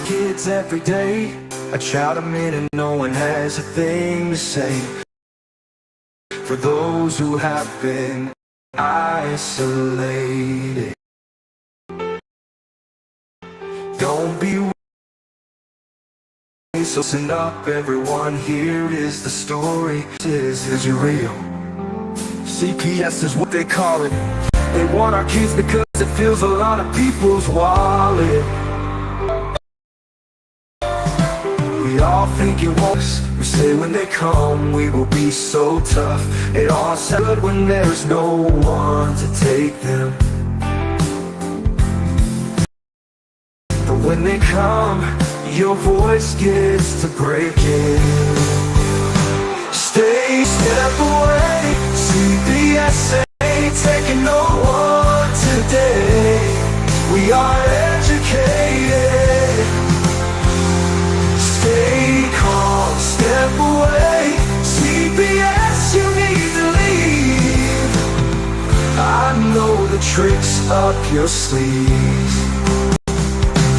kids every day. I shout them in and no one has a thing to say. For those who have been isolated, don't be worried, so listen up everyone, here is the story. This is real. CPS is what they call it. They want our kids because it fills a lot of people's wallet. We all think it won't. We say when they come we will be so tough. It all sounds good when there's no one to take them. But when they come, your voice gets to breaking. Stay step away. CPS ain't taking no one today. We are educated. Stay calm, step away. CPS, you need to leave. I know the tricks up your sleeve.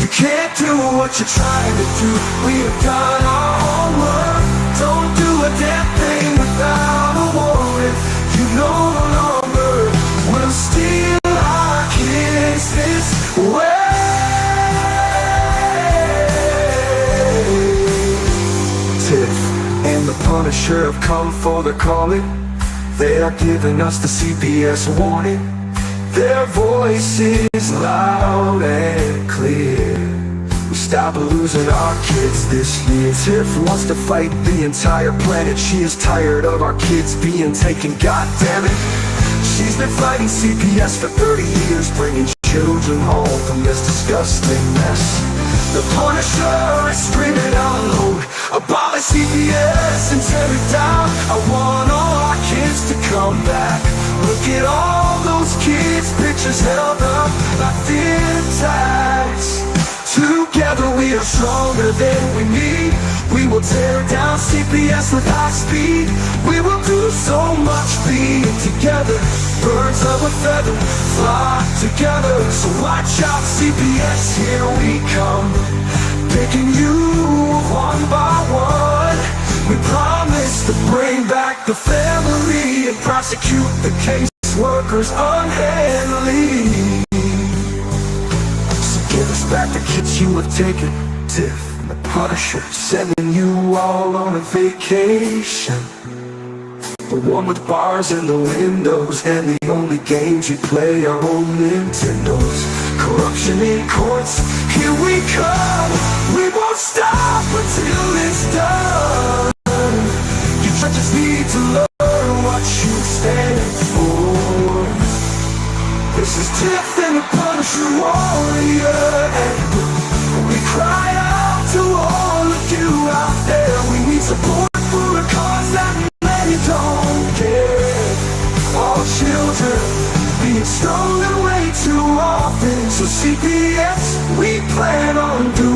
You can't do what you're trying to do. We have done our homework. Don't do a damn thing without a warrant. You no longer will steal our kids this way. Tiff and the Punisher have come for the calling. They are giving us the CPS warning. Their voice is loud and clear. We stop losing our kids this year. Tiff wants to fight the entire planet. She is tired of our kids being taken, God damn it. She's been fighting CPS for 30 years, bringing children home from this disgusting mess. The Punisher is screaming out loud, abolish CPS and tear it down. I want all our kids to come back. Look at all those kids' pictures held up like thin tags. Together we are stronger than we need. We will tear down CPS with high speed. We will do so much being together. Birds of a feather fly together. So watch out CPS, here we come. Picking you one by one. We promise to bring back the family and prosecute the case workers unhandily. So give us back the kids you have taken. Tiff and the Punisher sending you all on a vacation. The one with bars in the windows and the only games you play are on Nintendos. Corruption in courts, here we come. We won't stop until it's done. You just need to learn what you stand for. This is Tiff and the Punisher warrior, and we cry out to all of you out there. We need support for a cause that many don't care. All children being stolen way too often. So CPS, we plan on doing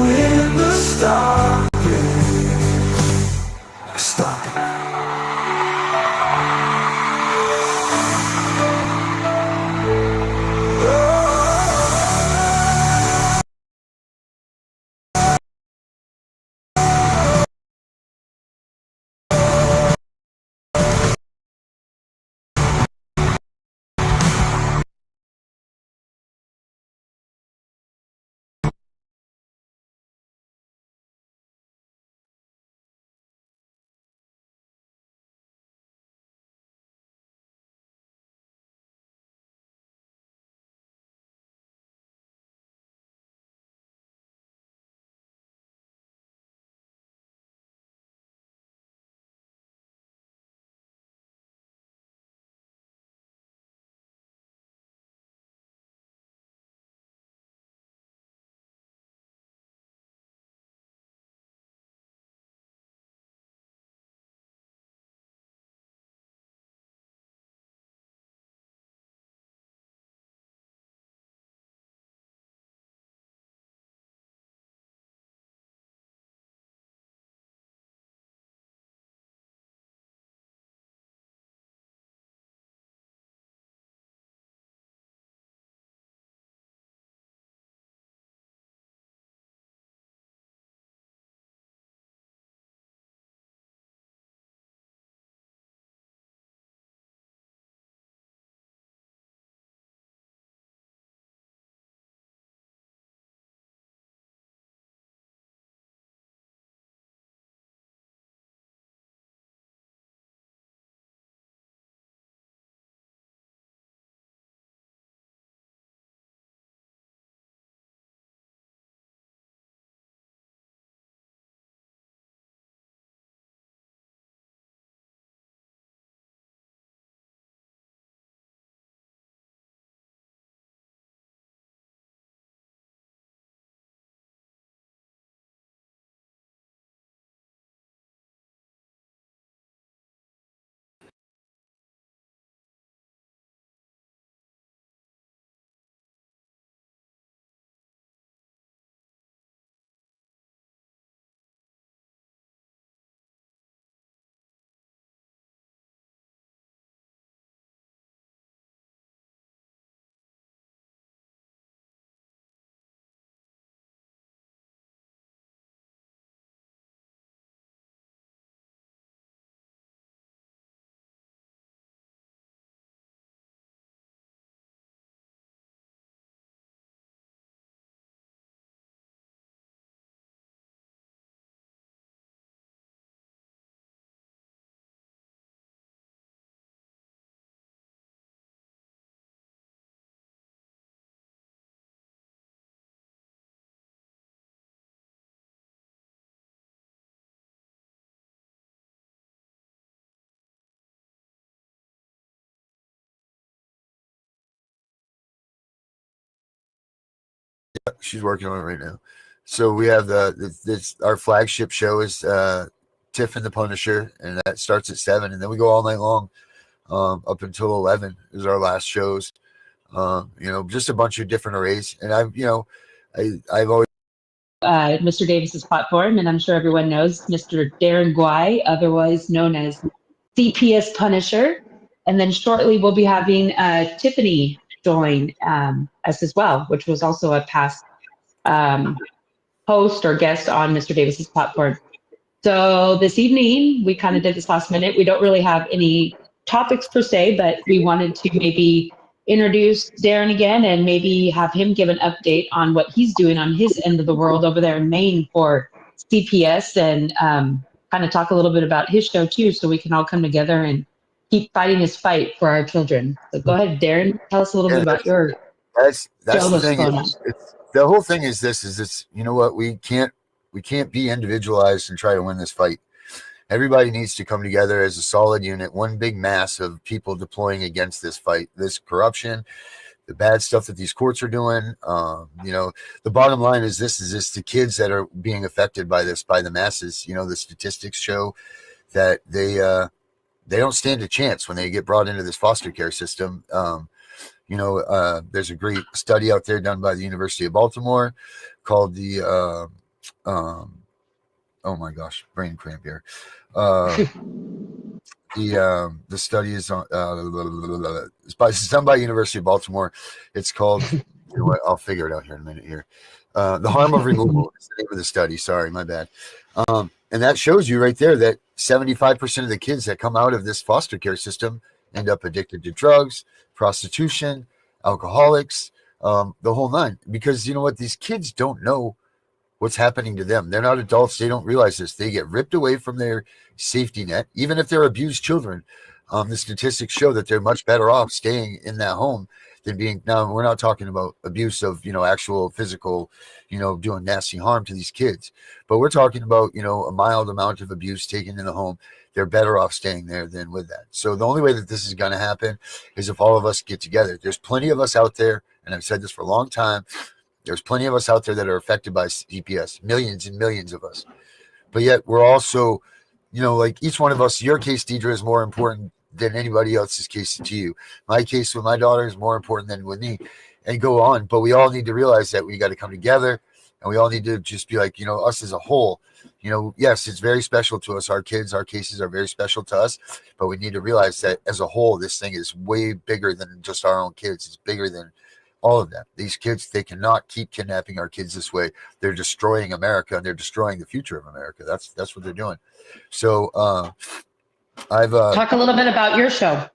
She's working on it right now. So we have our flagship show is Tiff and the Punisher, and that starts at 7, and then we go all night long up until 11 is our last shows. Just a bunch of different arrays, and I've always Mr. Davis's platform, and I'm sure everyone knows Mr. Darren Guai, otherwise known as CPS Punisher. And then shortly we'll be having Tiffany join us as well, which was also a past host or guest on Mr. Davis's platform. So this evening, we kind of did this last minute. We don't really have any topics per se, but we wanted to maybe introduce Darren again and maybe have him give an update on what he's doing on his end of the world over there in Maine for CPS, and kind of talk a little bit about his show too, so we can all come together and keep fighting this fight for our children. So go ahead, Darren, tell us a little bit about your that's show the that's thing. going on. The whole thing is it's you know what, we can't be individualized and try to win this fight. Everybody needs to come together as a solid unit, one big mass of people deploying against this fight, this corruption, the bad stuff that these courts are doing. The bottom line is this the kids that are being affected by this, by the masses. The statistics show that they don't stand a chance when they get brought into this foster care system. There's a great study out there done by the University of Baltimore called the oh my gosh, brain cramp here. The study is on it's done by University of Baltimore. It's called I'll figure it out here in a minute here. The harm of removal is the name of the study. Sorry, my bad. And that shows you right there that 75% of the kids that come out of this foster care system end up addicted to drugs, prostitution, alcoholics, the whole nine. Because you know what? These kids don't know what's happening to them. They're not adults. They don't realize this. They get ripped away from their safety net, even if they're abused children. The statistics show that they're much better off staying in that home than being. Now, we're not talking about abuse of, actual physical, doing nasty harm to these kids, but we're talking about, a mild amount of abuse taken in the home. They're better off staying there than with that. So the only way that this is going to happen is if all of us get together. There's plenty of us out there, and I've said this for a long time. There's plenty of us out there that are affected by CPS, millions and millions of us. But yet we're also, like each one of us, your case, Deidre, is more important than anybody else's case to you. My case with my daughter is more important than with me, and go on. But we all need to realize that we got to come together, and we all need to just be like, us as a whole. Yes, it's very special to us. Our kids, our cases are very special to us, but we need to realize that as a whole, this thing is way bigger than just our own kids. It's bigger than all of that. These kids, they cannot keep kidnapping our kids this way. They're destroying America, and they're destroying the future of America. That's what they're doing. So I've talk a little bit about your show.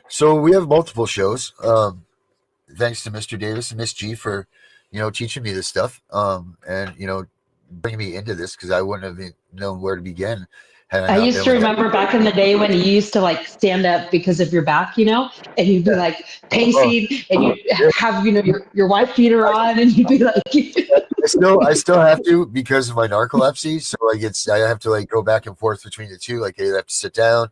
So we have multiple shows. Thanks to Mr. Davis and Miss G for teaching me this stuff, and bringing me into this, because I wouldn't have known where to begin. I used to remember back in the day when you used to stand up because of your back, and you'd be like pacing, and you'd have your white beater on, and you'd be like. I still have to, because of my narcolepsy. So I have to go back and forth between the two. I have to sit down,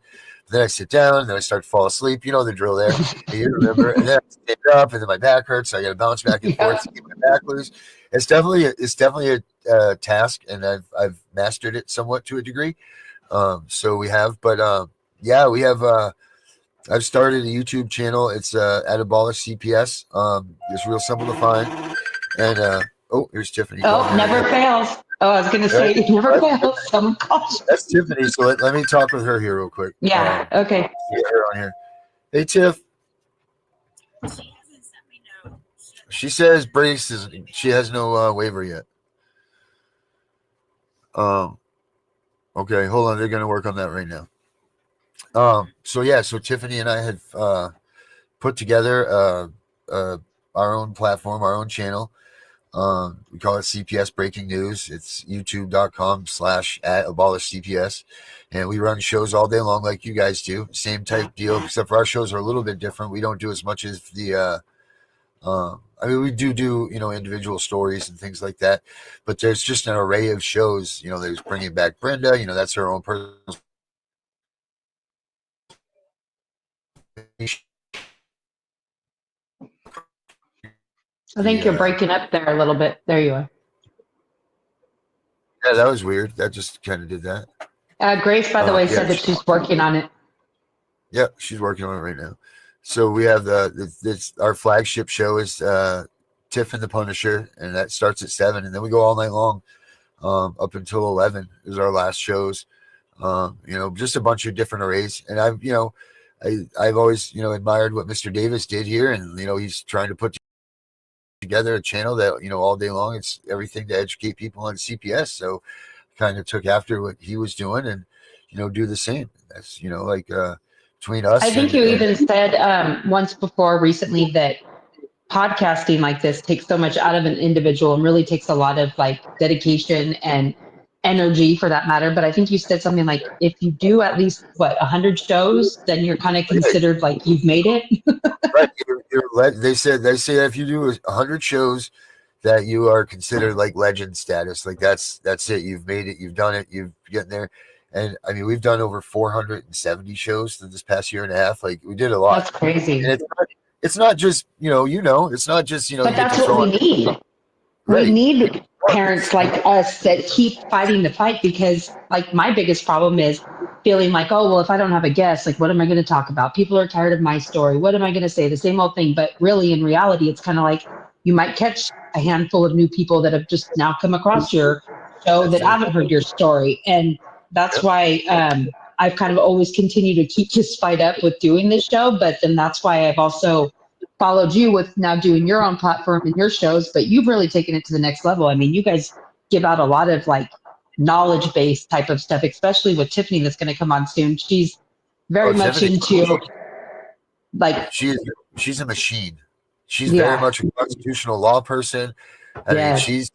then I sit down, and then I start to fall asleep. You know the drill there. You remember, and then I stand up, and then my back hurts. So I got to bounce back and forth to keep my back loose. It's definitely a task, and I've mastered it somewhat to a degree. So we have, but we have. I've started a YouTube channel. It's at Abolish CPS. It's real simple to find. And here's Tiffany. Oh, never fails. Oh, I was going to say, it never fails. Someone calls. That's Tiffany. So let me talk with her here real quick. Yeah. Okay. Get her on here. Hey, Tiff. She says Brace is. She has no waiver yet. Okay, hold on. They're going to work on that right now. So Tiffany and I have put together our own platform, our own channel. We call it CPS Breaking News. It's youtube.com/@abolishcps. And we run shows all day long like you guys do. Same type deal, except for our shows are a little bit different. We don't do as much as the we do individual stories and things like that, but there's just an array of shows. There's Bringing Back Brenda. That's her own personal. I think you're breaking up there a little bit. There you are. Yeah, that was weird. That just kind of did that. Grace, by the way, said that she's working on it. Yeah, she's working on it right now. So we have our flagship show is Tiff and the Punisher, and that starts at 7, and then we go all night long up until 11 is our last shows. Just a bunch of different arrays. And I've always, admired what Mr. Davis did here, and he's trying to put together a channel that all day long it's everything to educate people on CPS. So kind of took after what he was doing and do the same. That's between us. I think you even said once before recently that podcasting like this takes so much out of an individual and really takes a lot of like dedication and energy for that matter. But I think you said something like, if you do at least 100 shows, then you're kind of considered like you've made it. Right. They say that if you do 100 shows, that you are considered like legend status. Like that's it. You've made it. You've done it. You've getting there. And I mean, we've done over 470 shows this past year and a half. Like we did a lot. That's crazy. And it's not just, it's not just, but that's what we need. Right. We need parents like us that keep fighting the fight, because like my biggest problem is feeling like, oh, well, if I don't have a guest, like, what am I going to talk about? People are tired of my story. What am I going to say? The same old thing. But really, in reality, it's kind of like you might catch a handful of new people that have just now come across your show that haven't heard your story. And that's why I've kind of always continued to keep this fight up with doing this show. But then that's why I've also followed you with now doing your own platform and your shows, but you've really taken it to the next level. I mean, you guys give out a lot of like knowledge-based type of stuff, especially with Tiffany that's going to come on soon. She's very much into like she's a machine. She's very much a constitutional law person. I mean, she's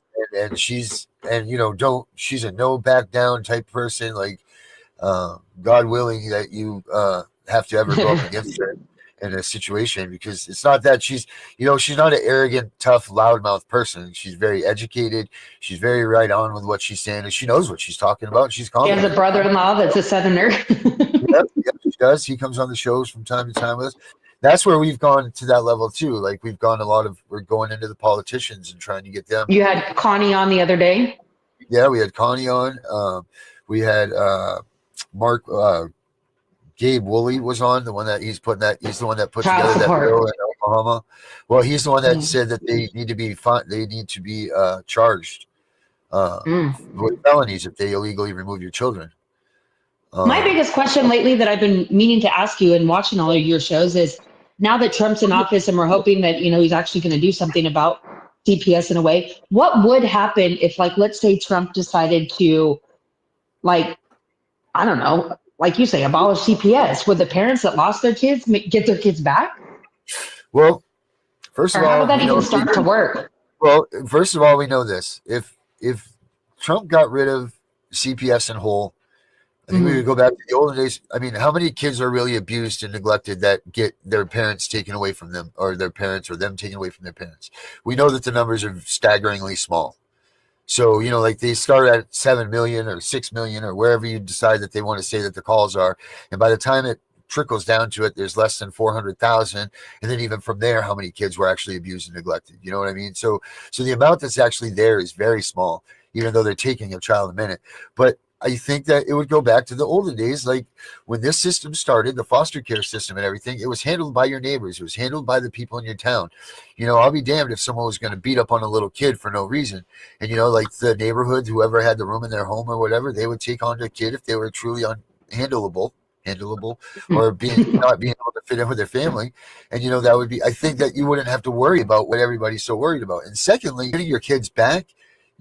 a no back down type person. Like, God willing that you have to ever go up against her in a situation, because it's not that she's not an arrogant, tough, loudmouth person. She's very educated. She's very right on with what she's saying, and she knows what she's talking about. She's confident. She has a brother-in-law that's a Southerner. Yep, she does. He comes on the shows from time to time with us. That's where we've gone to that level too. Like we're going into the politicians and trying to get them. You had Connie on the other day. Yeah, we had Connie on. We had Mark. Gabe Woolley was on, the one that he's the one that put together that bill in Oklahoma. Well, he's the one that said that they need to be charged with felonies if they illegally remove your children. My biggest question lately that I've been meaning to ask you and watching all of your shows is, now that Trump's in office and we're hoping that he's actually going to do something about CPS in a way, what would happen if, like, let's say Trump decided to, like, I don't know, like you say, abolish CPS? Would the parents that lost their kids get their kids back? Well, first of all, how would that even start to work? Well, first of all, we know this. If Trump got rid of CPS in whole, I think we would go back to the olden days. I mean, how many kids are really abused and neglected that get their parents taken away from them, or their parents or them taken away from their parents? We know that the numbers are staggeringly small. So, like they start at 7 million or 6 million or wherever you decide that they want to say that the calls are. And by the time it trickles down to it, there's less than 400,000. And then even from there, how many kids were actually abused and neglected? You know what I mean? So the amount that's actually there is very small, even though they're taking a child a minute. But I think that it would go back to the olden days, like when this system started, the foster care system and everything. It was handled by your neighbors. It was handled by the people in your town. I'll be damned if someone was going to beat up on a little kid for no reason. And like the neighborhood, whoever had the room in their home or whatever, they would take on the kid if they were truly handleable, or not being able to fit in with their family. And that would be, I think that you wouldn't have to worry about what everybody's so worried about. And secondly, getting your kids back,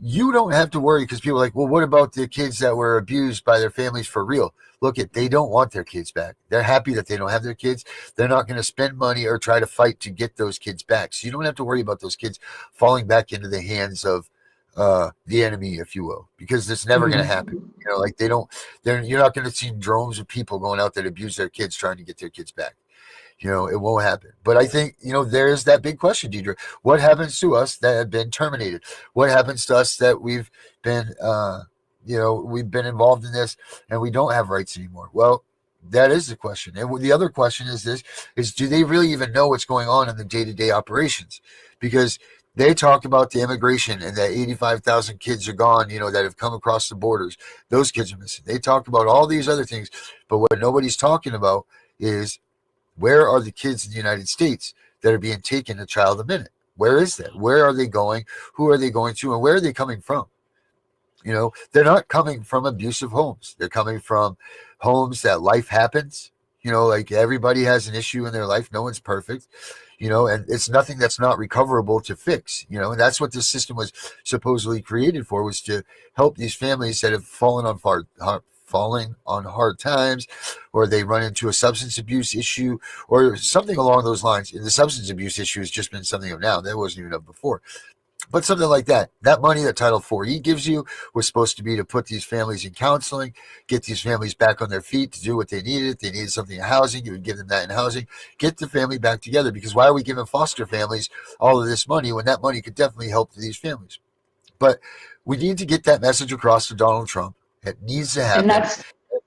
you don't have to worry, because people are like, well, what about the kids that were abused by their families for real? Look, they don't want their kids back. They're happy that they don't have their kids. They're not going to spend money or try to fight to get those kids back. So you don't have to worry about those kids falling back into the hands of the enemy, if you will, because it's never going to happen. You're not going to see droves of people going out that abuse their kids trying to get their kids back. It won't happen. But I think, there's that big question, Deidre. What happens to us that have been terminated? What happens to us that we've been, we've been involved in this and we don't have rights anymore? Well, that is the question. And the other question is do they really even know what's going on in the day-to-day operations? Because They talk about the immigration and that 85,000 kids are gone, you know, that have come across the borders. Those kids are missing. They talk about all these other things, but what nobody's talking about is where are the kids in the United States that are being taken a child a minute? Where is that? Where are they going? Who are they going to? And where are they coming from? You know, they're not coming from abusive homes. They're coming from homes that life happens. You know, like everybody has an issue in their life. No one's perfect, you know, and it's nothing that's not recoverable to fix, you know, and that's what this system was supposedly created for, was to help these families that have fallen on hard times, or they run into a substance abuse issue or something along those lines. And the substance abuse issue has just been something of now. That wasn't even of before. But something like that, that money that Title 4E gives you was supposed to be to put these families in counseling, get these families back on their feet to do what they needed. If they needed something in housing, you would give them that in housing, get the family back together. Because why are we giving foster families all of this money when that money could definitely help these families? But we need to get that message across to Donald Trump. It needs to happen. And that's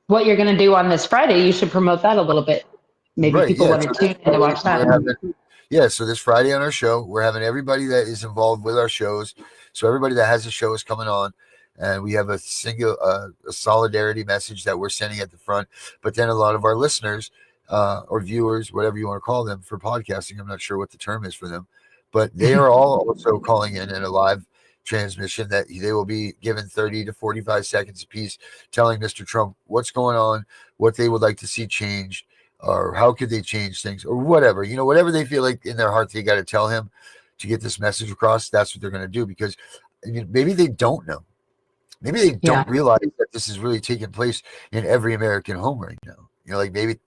what you're going to do on this Friday. You should promote that a little bit. Maybe people want to tune in to watch that. Yeah, so this Friday on our show, we're having everybody that is involved with our shows. So everybody that has a show is coming on, and we have a solidarity message that we're sending at the front. But then a lot of our listeners or viewers, whatever you want to call them for podcasting, I'm not sure what the term is for them, but they are all also calling in a live transmission that they will be given 30 to 45 seconds apiece, telling Mr. Trump what's going on, what they would like to see changed, or how could they change things, or whatever, you know, whatever they feel like in their heart they got to tell him to get this message across. That's what they're going to do, because maybe they don't know. Maybe they don't realize that this is really taking place in every American home right now. You know, like maybe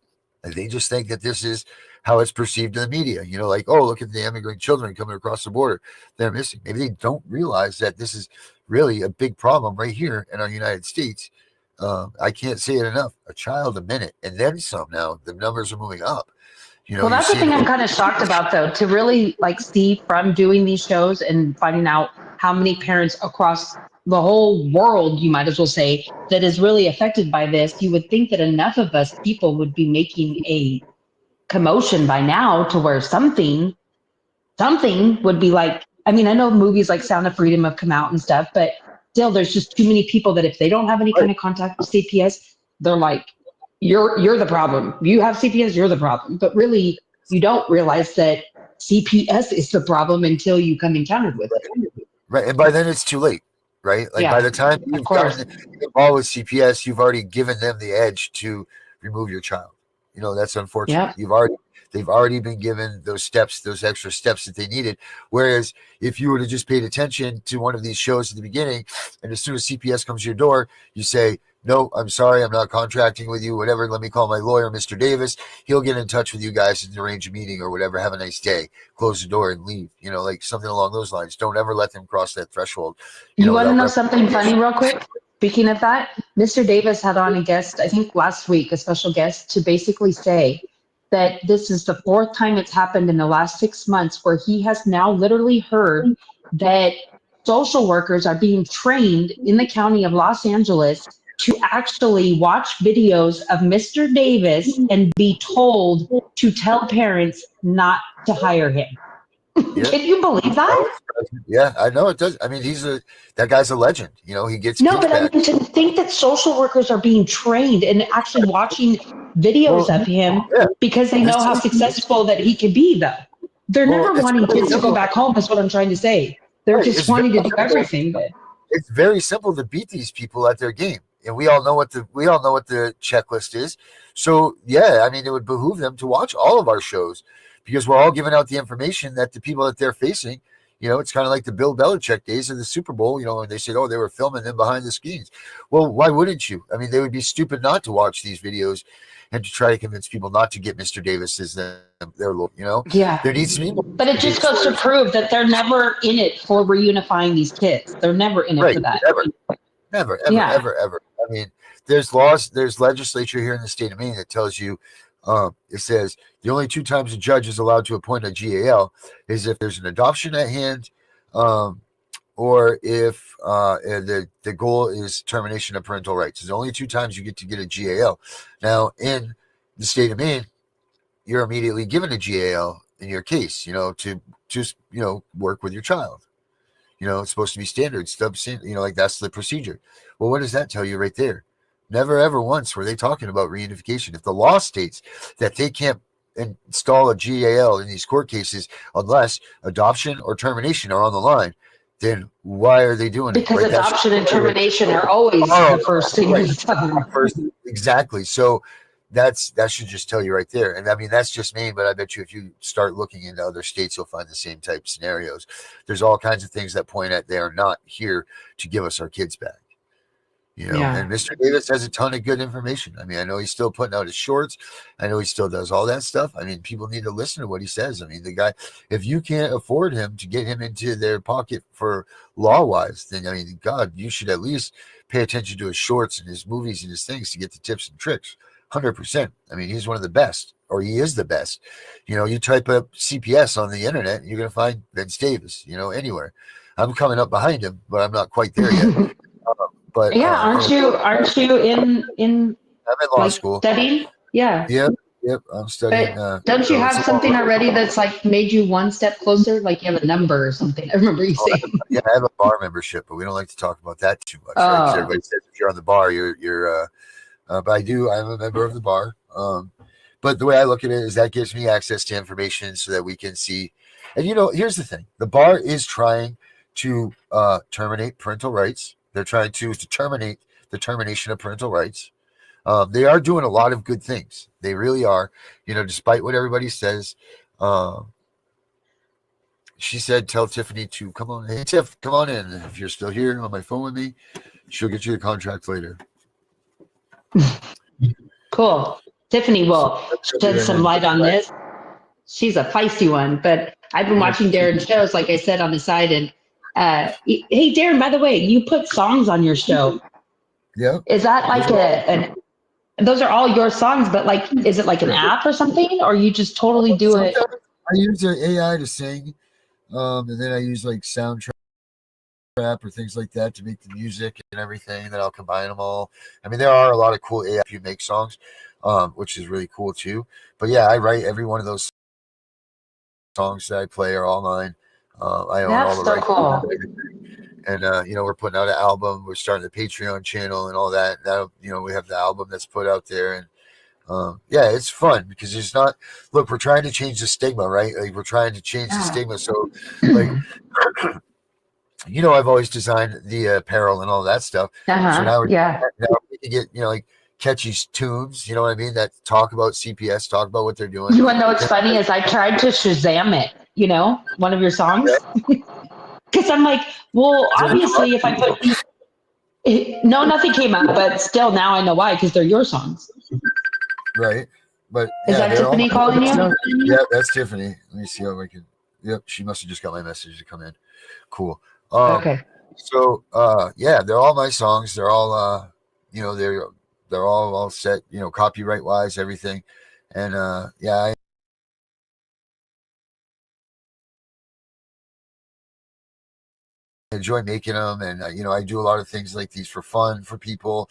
they just think that this is how it's perceived in the media. You know, like, oh, look at the immigrant children coming across the border. They're missing. Maybe they don't realize that this is really a big problem right here in our United States. I can't say it enough. A child a minute, and then some. Now the numbers are moving up. You know, well, that's the thing I'm kind of shocked about, though, to really like see from doing these shows and finding out how many parents across the whole world, you might as well say, that is really affected by this. You would think that enough of us people would be making a commotion by now to where something would be like. I mean, I know movies like Sound of Freedom have come out and stuff, but still, there's just too many people that if they don't have any kind of contact with CPS, they're like, you're the problem. You have CPS, you're the problem. But really, you don't realize that CPS is the problem until you come encountered with it. Right, and by then it's too late, right? Like by the time you've gotten involved with CPS, you've already given them the edge to remove your child. You know, that's unfortunate. They've already been given those steps, those extra steps that they needed. Whereas if you would have just paid attention to one of these shows at the beginning, and as soon as CPS comes to your door, you say, no, I'm sorry, I'm not contracting with you, whatever. Let me call my lawyer, Mr. Davis. He'll get in touch with you guys and arrange a meeting or whatever. Have a nice day. Close the door and leave. You know, like something along those lines. Don't ever let them cross that threshold. You want to know something funny real quick? Speaking of that, Mr. Davis had on a guest, I think last week, a special guest, to basically say that this is the fourth time it's happened in the last 6 months where he has now literally heard that social workers are being trained in the county of Los Angeles to actually watch videos of Mr. Davis and be told to tell parents not to hire him. Yeah. Can you believe that? Yeah, I know it does. I mean, that guy's a legend. You know, he gets no, but I mean, to think that social workers are being trained and actually watching videos of him because they know how successful that he can be, though. They're never wanting kids to go back home. That's what I'm trying to say. They're just wanting to do everything. But it's very simple to beat these people at their game. And we all know what the checklist is. So yeah, I mean, it would behoove them to watch all of our shows because we're all giving out the information that the people that they're facing, you know, it's kind of like the Bill Belichick days of the Super Bowl, you know, when they said, oh, they were filming them behind the scenes. Well, why wouldn't you? I mean, they would be stupid not to watch these videos and to try to convince people not to get Mr. Davis as their, you know? Yeah. There needs to be more. But it just goes to prove that they're never in it for reunifying these kids. They're never in it for that. Never, ever. I mean, there's laws, there's legislature here in the state of Maine that tells you, it says the only 2 times a judge is allowed to appoint a GAL is if there's an adoption at hand, or if the goal is termination of parental rights. It's the only 2 times you get to get a GAL. Now, in the state of Maine, you're immediately given a GAL in your case, to just, work with your child. It's supposed to be standard stuff, like that's the procedure. Well, what does that tell you right there? Never ever once were they talking about reunification. If the law states that they can't install a GAL in these court cases unless adoption or termination are on the line, then why are they doing because it? Because adoption and termination are always the first thing that's done. Exactly. So that should just tell you right there. And I mean, that's just Maine, but I bet you if you start looking into other states, you'll find the same type of scenarios. There's all kinds of things that point at they are not here to give us our kids back. And Mr. Davis has a ton of good information. I mean, I know he's still putting out his shorts. I know he still does all that stuff. I mean, people need to listen to what he says. I mean, the guy, if you can't afford him to get him into their pocket for law-wise, then, I mean, God, you should at least pay attention to his shorts and his movies and his things to get the tips and tricks. 100%. I mean, he's one of the best, or he is the best. You type up CPS on the internet, you're going to find Vince Davis, anywhere. I'm coming up behind him, but I'm not quite there yet. But yeah, aren't you in I'm in law school studying? Yeah. Yep. I'm studying. Don't you have something already that's like made you one step closer? Like you have a number or something. I remember you saying. I have a bar membership, but we don't like to talk about that too much. Right? Everybody says if you're on the bar, you're. But I'm a member of the bar. But the way I look at it is that gives me access to information so that we can see. And here's the thing: the bar is trying to terminate parental rights. They're trying to terminate the termination of parental rights. They are doing a lot of good things. They really are. Despite what everybody says. She said, tell Tiffany to come on. Hey, Tiff, come on in. If you're still here on my phone with me, she'll get you the contract later. Cool. Tiffany will shed some light on this. She's a feisty one, but I've been watching Darren's shows, like I said, on the side, and hey, Darren, by the way, you put songs on your show. Yeah. Is that like those are all your songs, but like, is it like an app or something, or you just totally do it? I use the AI to sing, and then I use like soundtrack or things like that to make the music and everything. Then I'll combine them all. I mean, there are a lot of cool AI you make songs, which is really cool too. But yeah, I write every one of those songs that I play are all mine. I own all the rights. Cool. And we're putting out an album. We're starting a Patreon channel and all that. Now, we have the album that's put out there, and it's fun because there's not. Look, we're trying to change the stigma, right? Like we're trying to change the stigma. So, like, I've always designed the apparel and all that stuff. So now we can get like catchy tunes. You know what I mean? That talk about CPS, talk about what they're doing. You want to know what's funny is I tried to Shazam it. One of your songs. Because I'm like, well, obviously, if I put no, nothing came out, but still, now I know why, because they're your songs. Right, but is that Tiffany calling you? Yeah, that's Tiffany. Let me see how I can. Yep, she must have just got my message to come in. Cool. Okay. So, they're all my songs. They're all, they're all set, copyright wise, everything, and I enjoy making them, and I do a lot of things like these for fun for people,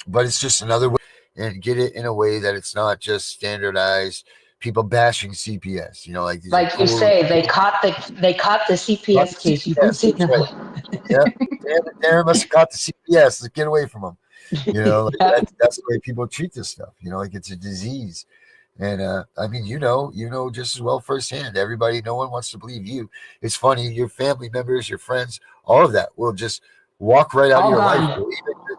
but it's just another way and get it in a way that it's not just standardized people bashing CPS, like these you say they caught the CPS case. You can see right. Yeah, Darren must have caught the CPS. Let's get away from them. That's the way people treat this stuff. Like it's a disease. And I mean, just as well firsthand. Everybody, no one wants to believe you. It's funny, your family members, your friends, all of that will just walk right out of your life.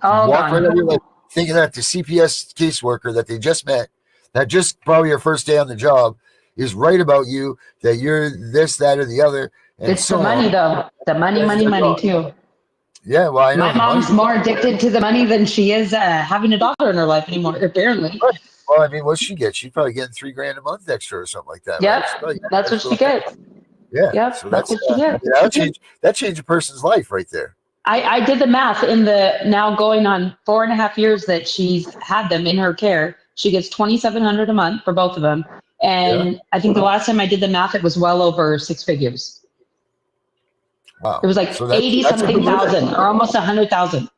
Walk right out of your life, thinking that the CPS caseworker that they just met, that just probably your first day on the job, is right about you, that you're this, that, or the other. And it's the money, though. The money too. Yeah, well, I know. My mom's more addicted to the money than she is having a daughter in her life anymore, apparently. Right. Well, I mean, what's she get? She's probably getting $3,000 a month extra or something like that. Yeah, right? that's what she gets. Yeah, yep, so that's what she gets. That changed a person's life right there. I did the math in the now going on 4.5 years that she's had them in her care. She gets $2,700 a month for both of them, and I think the last time I did the math, it was well over six figures. Wow, it was like 80-something thousand, or almost 100,000.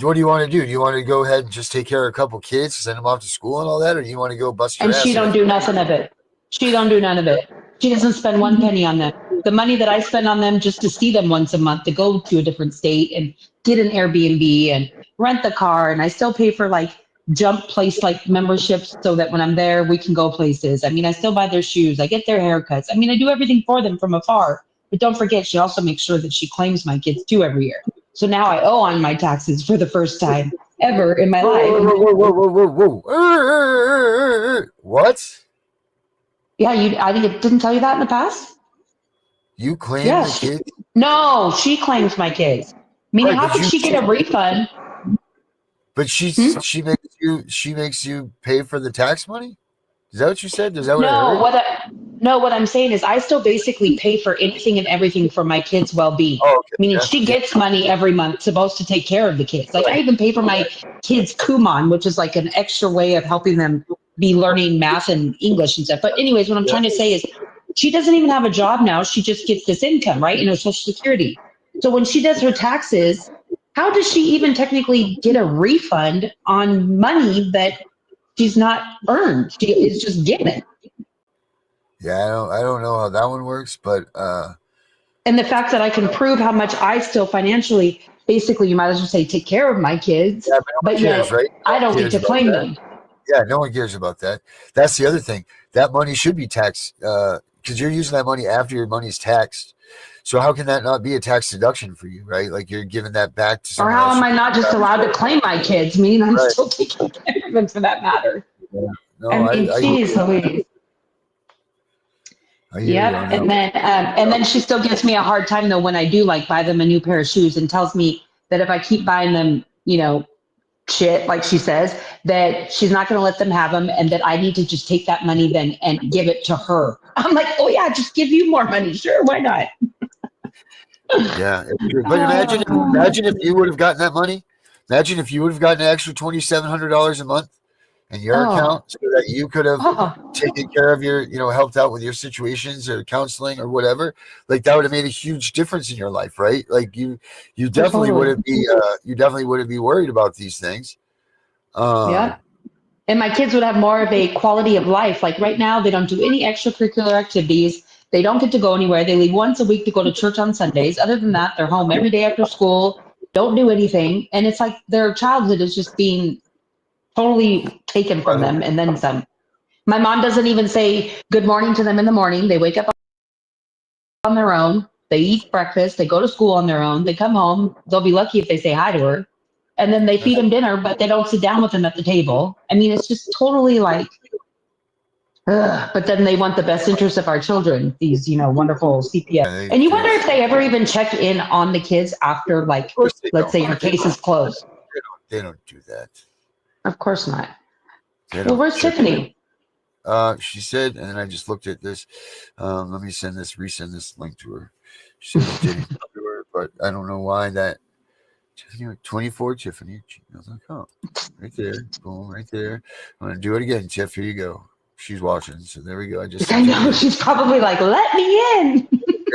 What do you want to do? Do you want to go ahead and just take care of a couple kids, send them off to school and all that, or do you want to go bust your ass? And she don't do nothing of it. She don't do none of it. She doesn't spend one penny on them. The money that I spend on them just to see them once a month, to go to a different state and get an Airbnb and rent the car, and I still pay for like jump place like memberships so that when I'm there we can go places. I mean, I still buy their shoes, I get their haircuts. I mean, I do everything for them from afar. But don't forget, she also makes sure that she claims my kids too every year. So now I owe on my taxes for the first time ever in my life. Whoa. What? Yeah, I think it didn't tell you that in the past. You claim Yes. the kids? No, she claims my kids. Meaning, Right, how could she get a refund? But she makes you pay for the tax money? Is that what you said? Is that what I heard? What I'm saying is I still basically pay for anything and everything for my kids' well-being. Oh, okay. Meaning she gets money every month supposed to take care of the kids. Like I even pay for my kids' Kumon, which is like an extra way of helping them be learning math and English and stuff. But anyways, what I'm trying to say is she doesn't even have a job now. She just gets this income, right? In her Social Security. So when she does her taxes, how does she even technically get a refund on money that she's not earned? She is just given. Yeah, I don't know how that one works, but and the fact that I can prove how much I still financially, basically, you might as well say, take care of my kids, yeah, but yet right? I don't get to claim them. Yeah, no one cares about that. That's the other thing. That money should be taxed because you're using that money after your money's taxed. So how can that not be a tax deduction for you, right? Like you're giving that back to someone else. Or how else. am I not just allowed to claim my kids? Meaning I'm still taking care of them for that matter. Yeah. No, I mean, geez, Louise. Yeah, and then she still gives me a hard time though when I do like buy them a new pair of shoes and tells me that if I keep buying them, shit, like she says, that she's not going to let them have them and that I need to just take that money then and give it to her. I'm like, oh yeah, just give you more money. Sure, why not? Yeah, but imagine if you would have gotten that money. Imagine if you would have gotten an extra $2,700 a month in your account so that you could have taken care of your, helped out with your situations or counseling or whatever. Like that would have made a huge difference in your life, right? Like you definitely wouldn't be worried about these things. Yeah. And my kids would have more of a quality of life. Like right now, they don't do any extracurricular activities. They don't get to go anywhere. They leave once a week to go to church on Sundays. Other than that, they're home every day after school, don't do anything. And it's like their childhood is just being totally taken from them and then some. My mom doesn't even say good morning to them in the morning. They wake up on their own. They eat breakfast. They go to school on their own. They come home. They'll be lucky if they say hi to her. And then they feed them dinner, but they don't sit down with them at the table. I mean, it's just totally like, but then they want the best interest of our children, these, wonderful CPS. And you wonder if they ever even check in on the kids after, like, let's say your case is closed. They don't do that. Of course not. Well, where's Tiffany? She said, and then I just looked at this. Let me resend this link to her. She said it didn't come to her, but I don't know why that. 24 Tiffany gmail.com. Right there. Boom, right there. I'm gonna do it again, Tiff. Here you go. She's watching. So there we go. I know she's probably like, let me in.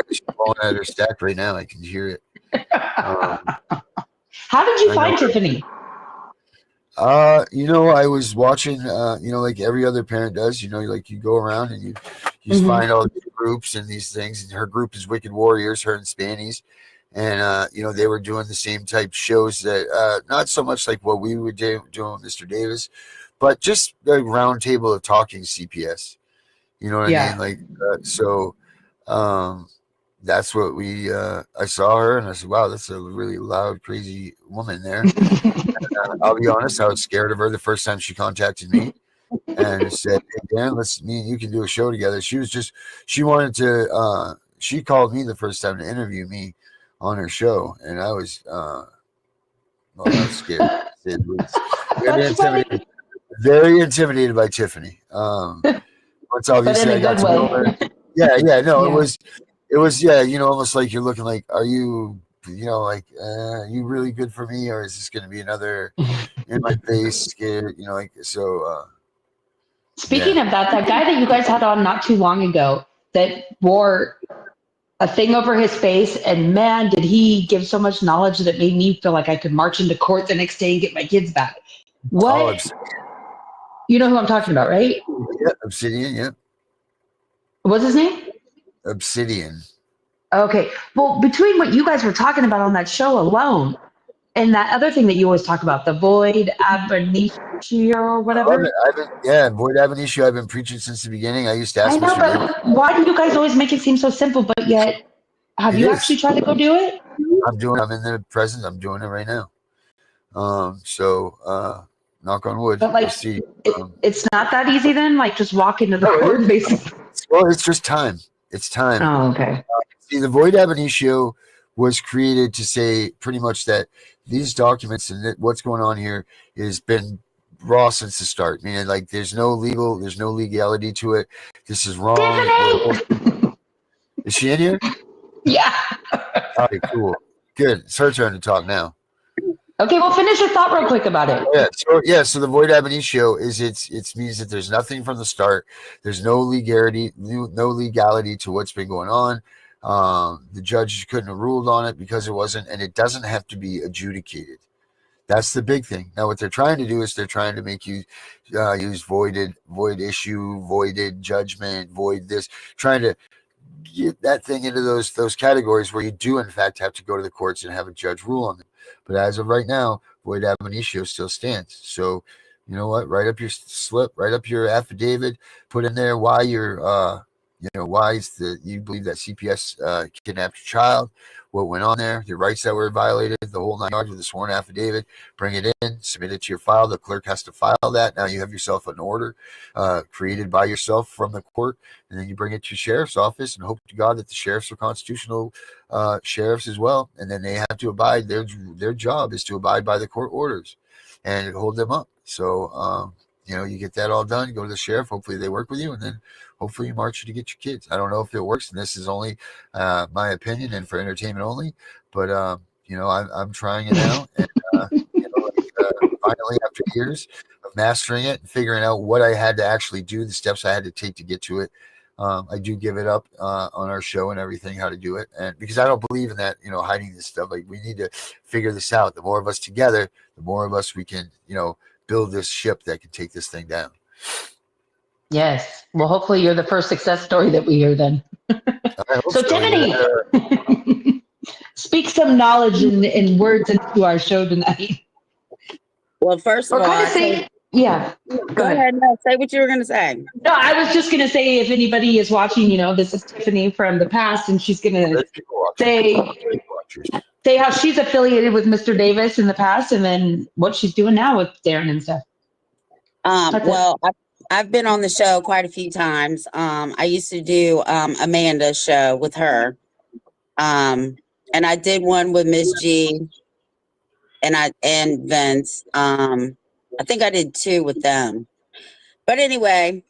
She's falling out of her stack right now. I can hear it. How did you find Tiffany? I was watching, like every other parent does, like you go around and you just find all these groups and these things. And her group is Wicked Warriors, her and Spannies. And, they were doing the same type shows that, not so much like what we would do with Mr. Davis, but just the round table of talking CPS. You know what I mean? Like, that's what I saw her and I said, wow, that's a really loud, crazy woman there. And, I'll be honest, I was scared of her the first time she contacted me and said, hey, Dan, me and you can do a show together. She wanted to, she called me the first time to interview me on her show, and I was scared. Very intimidated by Tiffany. Once obviously I got to know her. It was almost like you're looking like, are you you really good for me, or is this going to be another in my face scared? Speaking of that guy that you guys had on not too long ago that wore a thing over his face, and man, did he give so much knowledge that made me feel like I could march into court the next day and get my kids back. What? You know who I'm talking about, right? Yeah, Obsidian, yeah. What's his name? Obsidian. Okay. Well, between what you guys were talking about on that show alone and that other thing that you always talk about, the void ab initio or I love it. whatever. Yeah, Void Ab Initio, I've been preaching since the beginning. I used to I ask know, Mr. Davis. but why do you guys always make it seem so simple? But yet, have It you is. actually tried to go do it? I'm in the present. I'm doing it right now. Knock on wood. But We'll like, see. it's not that easy then. Like, just walk into the No, it court, is. basically. Well, it's just time. It's time. Oh, okay. See, the Void Ab Initio was created to say pretty much that these documents and what's going on here has been raw since the start. Meaning, like, there's no legality to it. This is wrong. Tiffany! Is she in here? Yeah. All right, cool. Good. It's her turn to talk now. Okay, well, finish your thought real quick about it. So the void ab initio is it means that there's nothing from the start. There's no legality to what's been going on. The judge couldn't have ruled on it because it wasn't, and it doesn't have to be adjudicated. That's the big thing. Now, what they're trying to do is they're trying to make you use void issue, voided judgment, void this, trying to get that thing into those categories where you do in fact have to go to the courts and have a judge rule on them. But as of right now, void ab initio still stands. So you know what? Write up your slip, write up your affidavit, put in there why you're why you believe that CPS kidnapped your child, what went on there, the rights that were violated, the whole 9 yards with a sworn affidavit. Bring it in, submit it to your file. The clerk has to file that. Now you have yourself an order created by yourself from the court, and then you bring it to sheriff's office and hope to God that the sheriffs are constitutional sheriffs as well, and then they have to abide. Their job is to abide by the court orders and hold them up. So you get that all done. Go to the sheriff. Hopefully they work with you, and then hopefully you march you to get your kids. I don't know if it works, and this is only my opinion and for entertainment only. But I'm trying it now, and finally, after years of mastering it and figuring out what I had to actually do, the steps I had to take to get to it, I do give it up on our show and everything, how to do it. And because I don't believe in that, hiding this stuff. Like, we need to figure this out. The more of us together, the more of us we can, build this ship that can take this thing down. Yes. Well, hopefully you're the first success story that we hear then. So, Tiffany, speak some knowledge and words into our show tonight. Well, first of all, yeah. Go ahead. No, say what you were going to say. No, I was just going to say, if anybody is watching, this is Tiffany from the past, and she's going to say how she's affiliated with Mr. Davis in the past, and then what she's doing now with Darren and stuff. Well, I've been on the show quite a few times. I used to do Amanda's show with her, and I did one with Miss G, and Vince. I think I did 2 with them. But anyway,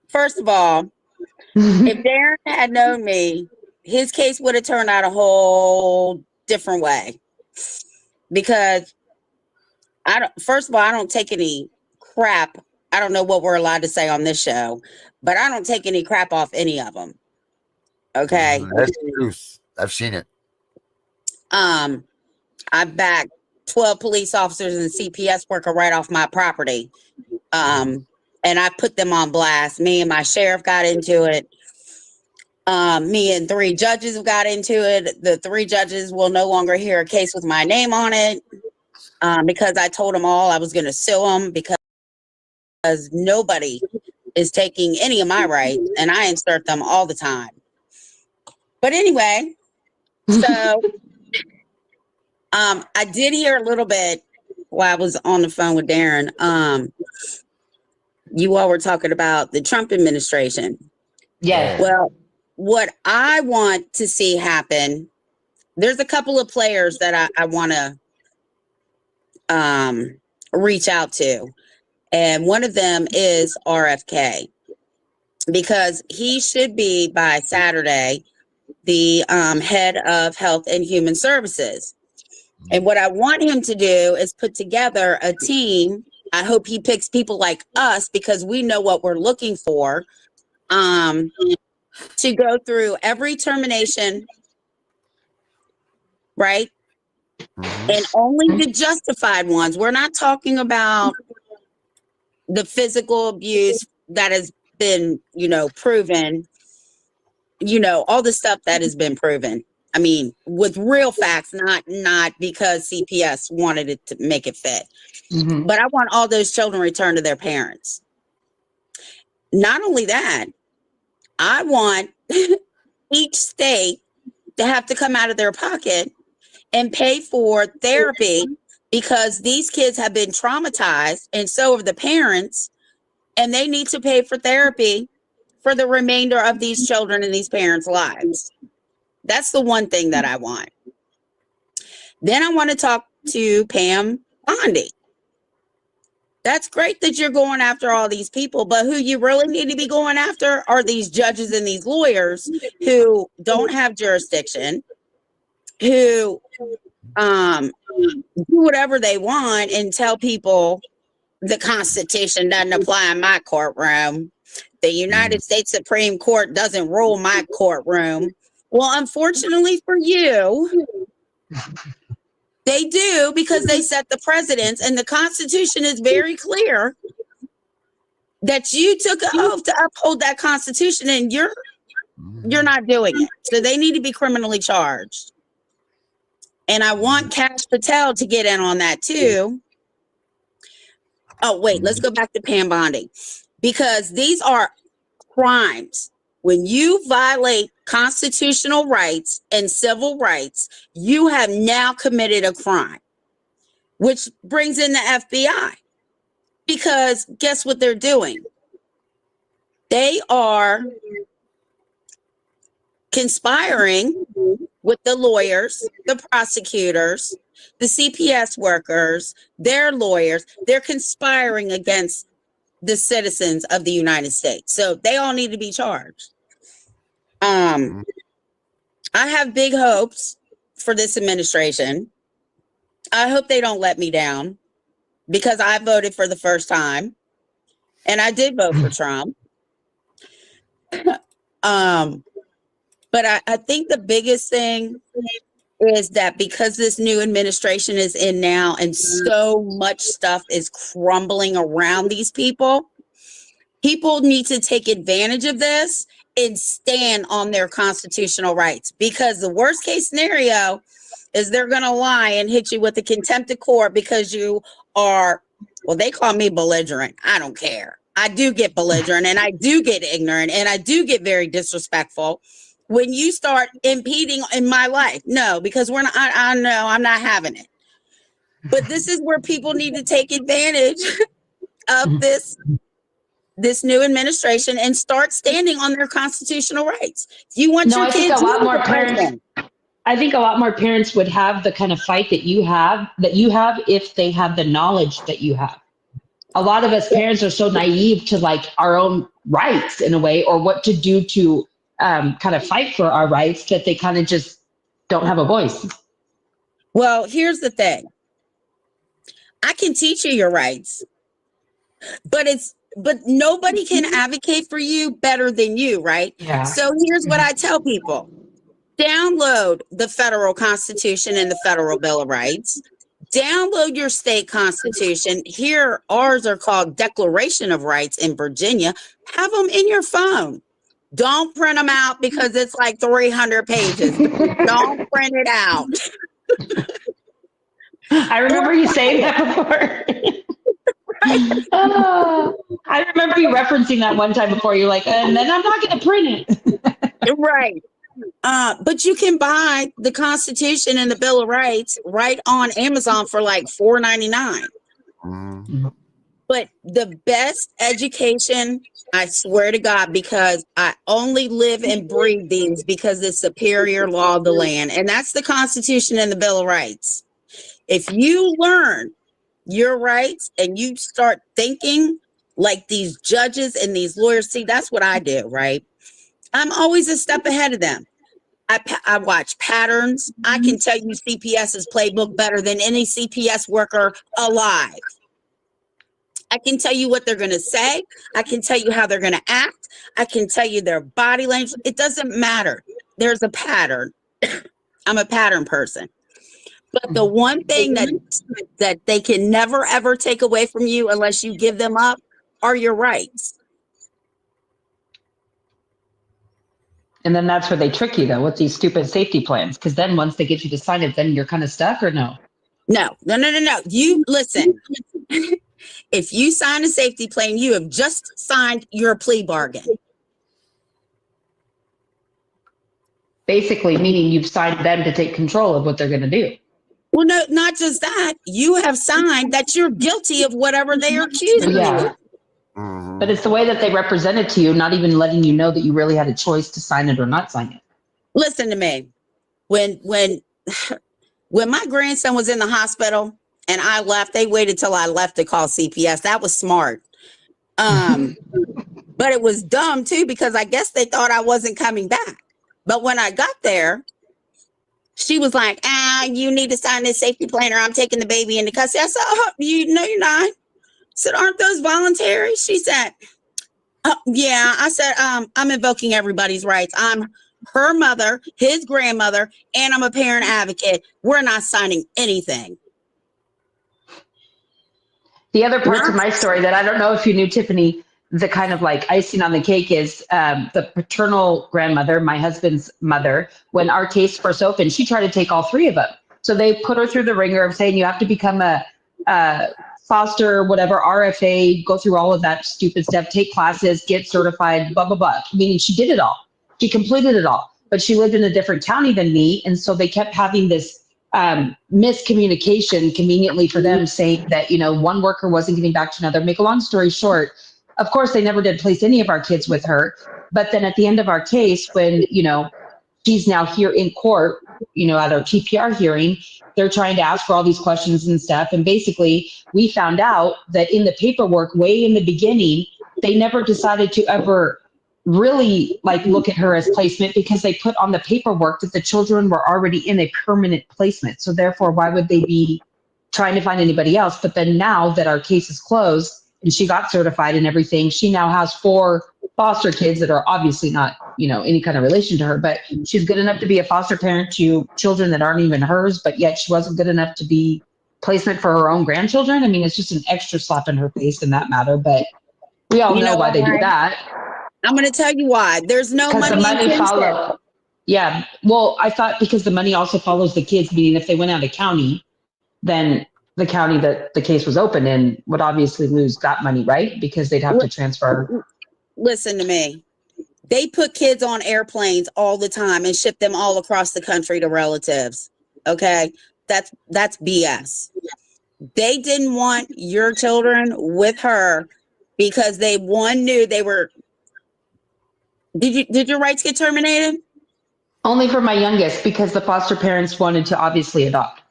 first of all, if Darren had known me, his case would have turned out a whole different way. Because first of all, I don't take any crap. I don't know what we're allowed to say on this show, but I don't take any crap off any of them. Okay. That's the truth. I've seen it. I backed 12 police officers and CPS worker right off my property. And I put them on blast. Me and my sheriff got into it. Me and 3 judges have got into it. The 3 judges will no longer hear a case with my name on it, because I told them all I was going to sue them because nobody is taking any of my rights, and I insert them all the time. But anyway, so I did hear a little bit while I was on the phone with Darren. You all were talking about the Trump administration. Yes. Well, what I want to see happen, there's a couple of players that I want to reach out to. And one of them is RFK, because he should be by Saturday the head of Health and Human Services. And what I want him to do is put together a team. I hope he picks people like us, because we know what we're looking for, to go through every termination, right? And only the justified ones. We're not talking about the physical abuse that has been, proven all the stuff that has been proven. I mean, with real facts, not because CPS wanted it to make it fit. Mhm. But I want all those children returned to their parents. Not only that, I want each state to have to come out of their pocket and pay for therapy because these kids have been traumatized and so have the parents, and they need to pay for therapy for the remainder of these children and these parents' lives. That's the one thing that I want. Then I want to talk to Pam Bondi. That's great that you're going after all these people, but who you really need to be going after are these judges and these lawyers who don't have jurisdiction, who do whatever they want and tell people the Constitution doesn't apply in my courtroom. The United States Supreme Court doesn't rule my courtroom. Well, unfortunately for you, they do, because they set the precedents, and the Constitution is very clear that you took an oath to uphold that Constitution, and you're not doing it. So they need to be criminally charged. And I want Cash Patel to get in on that too. Oh, wait, let's go back to Pam Bondi, because these are crimes. When you violate constitutional rights and civil rights, you have now committed a crime, which brings in the FBI, because guess what they're doing? They are conspiring with the lawyers, the prosecutors, the CPS workers, their lawyers. They're conspiring against the citizens of the United States. So they all need to be charged. I have big hopes for this administration. I hope they don't let me down, because I voted for the first time and I did vote for Trump. But I think the biggest thing is that because this new administration is in now and so much stuff is crumbling around these people need to take advantage of this and stand on their constitutional rights, because the worst case scenario is they're going to lie and hit you with a contempt of court because you are, well, they call me belligerent. I don't care. I do get belligerent and I do get ignorant and I do get very disrespectful when you start impeding in my life. No, because we're not, I know I'm not having it. But this is where people need to take advantage of this new administration and start standing on their constitutional rights. You want your I think kids, a lot more parents. I think a lot more parents would have the kind of fight that you have if they have the knowledge that you have. A lot of us parents are so naive to like our own rights in a way, or what to do to kind of fight for our rights, that they kind of just don't have a voice. Well, here's the thing. I can teach you your rights, but nobody can advocate for you better than you, right? Yeah. So here's what I tell people. Download the federal Constitution and the Federal Bill of Rights. Download your state constitution. Here, ours are called Declaration of Rights in Virginia. Have them in your phone. Don't print them out because it's like 300 pages. Don't print it out. I remember you saying that before. I remember you referencing that one time before. You're like, and then I'm not going to print it. Right. But you can buy the Constitution and the Bill of Rights right on Amazon for like $4.99. But the best education, I swear to God, because I only live and breathe these, because it's superior law of the land, and that's the Constitution and the Bill of Rights. If you learn your rights and you start thinking like these judges and these lawyers, see, that's what I do, right? I'm always a step ahead of them. I watch patterns. I can tell you CPS's playbook better than any CPS worker alive. I can tell you what they're going to say. I can tell you how they're going to act. I can tell you their body language. It doesn't matter. There's a pattern. I'm a pattern person. But the one thing that they can never, ever take away from you unless you give them up are your rights. And then that's where they trick you though with these stupid safety plans. Because then once they get you to sign it, then you're kind of stuck or no? No. You listen. If you sign a safety plan, you have just signed your plea bargain. Basically, meaning you've signed them to take control of what they're going to do. Well, no, not just that. You have signed that you're guilty of whatever they are accusing you of. But it's the way that they represent it to you, not even letting you know that you really had a choice to sign it or not sign it. Listen to me. When my grandson was in the hospital and I left, they waited till I left to call CPS. That was smart. But it was dumb too, because I guess they thought I wasn't coming back. But when I got there, she was like, you need to sign this safety plan or I'm taking the baby into custody. I said, oh, no, you're not. I said, aren't those voluntary? She said, oh, yeah. I said, I'm invoking everybody's rights. I'm her mother, his grandmother, and I'm a parent advocate. We're not signing anything. The other parts of my story that I don't know if you knew, Tiffany, the kind of like icing on the cake is the paternal grandmother, my husband's mother, when our case first opened, she tried to take all three of them. So they put her through the ringer of saying you have to become a foster, whatever, RFA, go through all of that stupid stuff, take classes, get certified, blah, blah, blah. Meaning she did it all. She completed it all. But she lived in a different county than me. And so they kept having this miscommunication conveniently for them, saying that, one worker wasn't getting back to another. Make a long story short, of course, they never did place any of our kids with her. But then at the end of our case, when, she's now here in court, at our TPR hearing, they're trying to ask for all these questions and stuff. And basically, we found out that in the paperwork, way in the beginning, they never decided to ever really look at her as placement, because they put on the paperwork that the children were already in a permanent placement. So therefore, why would they be trying to find anybody else? But then now that our case is closed and she got certified and everything, she now has 4 foster kids that are obviously not, any kind of relation to her, but she's good enough to be a foster parent to children that aren't even hers, but yet she wasn't good enough to be placement for her own grandchildren. I mean, it's just an extra slap in her face in that matter, but we all know why they do that. I'm going to tell you why. There's no money. Because the money follows. Yeah. Well, I thought because the money also follows the kids, meaning if they went out of county, then the county that the case was open in would obviously lose that money, right? Because they'd have to transfer. Listen to me. They put kids on airplanes all the time and ship them all across the country to relatives. Okay. That's BS. They didn't want your children with her because they knew they were. Did your rights get terminated? Only for my youngest, because the foster parents wanted to obviously adopt.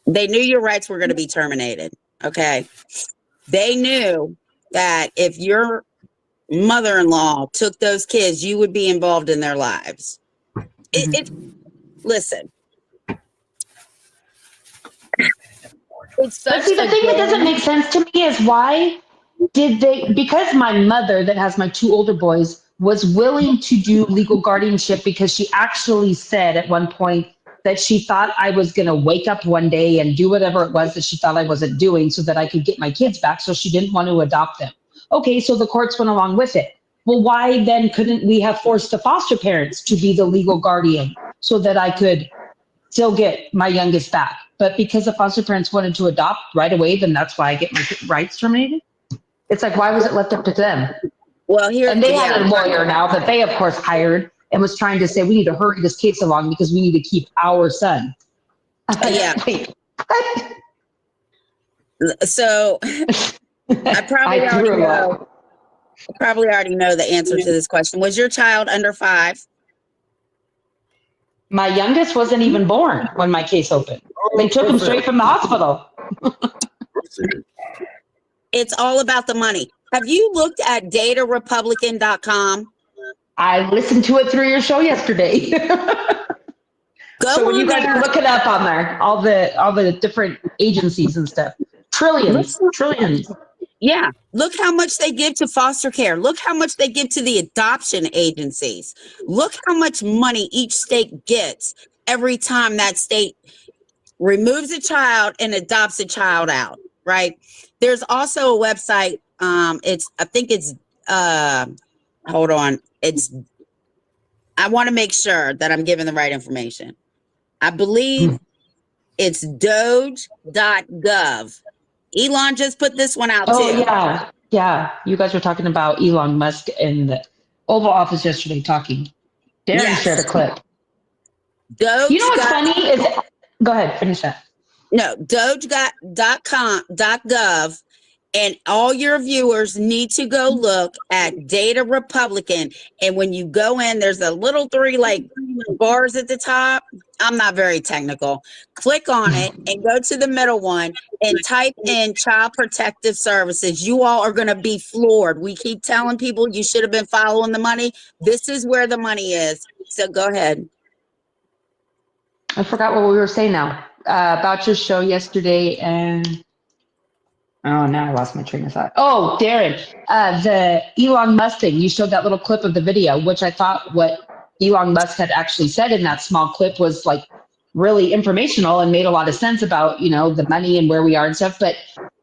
They knew your rights were going to be terminated. Okay. They knew that if your mother-in-law took those kids, you would be involved in their lives. Listen. But see, the thing that doesn't make sense to me is why did they, because my mother that has my 2 older boys was willing to do legal guardianship, because she actually said at one point that she thought I was going to wake up one day and do whatever it was that she thought I wasn't doing so that I could get my kids back. So she didn't want to adopt them. Okay, so the courts went along with it. Well, why then couldn't we have forced the foster parents to be the legal guardian so that I could still get my youngest back? But because the foster parents wanted to adopt right away, then that's why I get my rights terminated. It's like, why was it left up to them? Well, and they had a lawyer now that they, of course, hired and was trying to say, we need to hurry this case along because we need to keep our son. Yeah. So I probably already know the answer to this question. Was your child under 5? My youngest wasn't even born when my case opened. They took him straight from the hospital. It's all about the money. Have you looked at datarepublican.com? I listened to it through your show yesterday. So when you guys look it up on there, all the different agencies and stuff, trillions. Yeah. Look how much they give to foster care. Look how much they give to the adoption agencies. Look how much money each state gets every time that state removes a child and adopts a child out, right? There's also a website. Hold on. It's I want to make sure that I'm giving the right information. I believe it's Doge.gov. Elon just put this one out Oh too. yeah, yeah. You guys were talking about Elon Musk in the Oval Office yesterday talking. Darren Yes. shared a clip. Doge. You know what's funny is, go ahead, finish that. No, Doge.gov, and all your viewers need to go look at Data Republican. And when you go in, there's a little 3 like bars at the top. I'm not very technical. Click on it and go to the middle one and type in Child Protective Services. You all are going to be floored. We keep telling people you should have been following the money. This is where the money is. So go ahead. I forgot what we were saying now about your show yesterday, and oh, now I lost my train of thought. Oh, Darren, the Elon Musk thing. You showed that little clip of the video, which I thought what Elon Musk had actually said in that small clip was like really informational and made a lot of sense about, you know, the money and where we are and stuff. But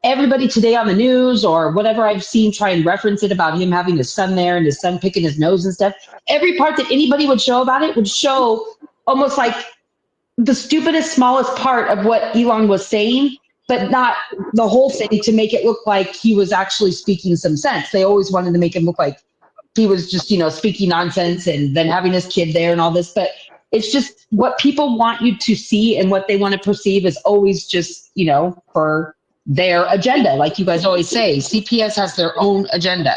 everybody today on the news or whatever I've seen try and reference it about him having his son there and his son picking his nose and stuff. Every part that anybody would show about it would show almost like the stupidest, smallest part of what Elon was saying, but not the whole thing to make it look like he was actually speaking some sense. They always wanted to make him look like he was just, you know, speaking nonsense and then having his kid there and all this. But it's just what people want you to see and what they want to perceive is always just, you know, for their agenda. Like you guys always say, CPS has their own agenda.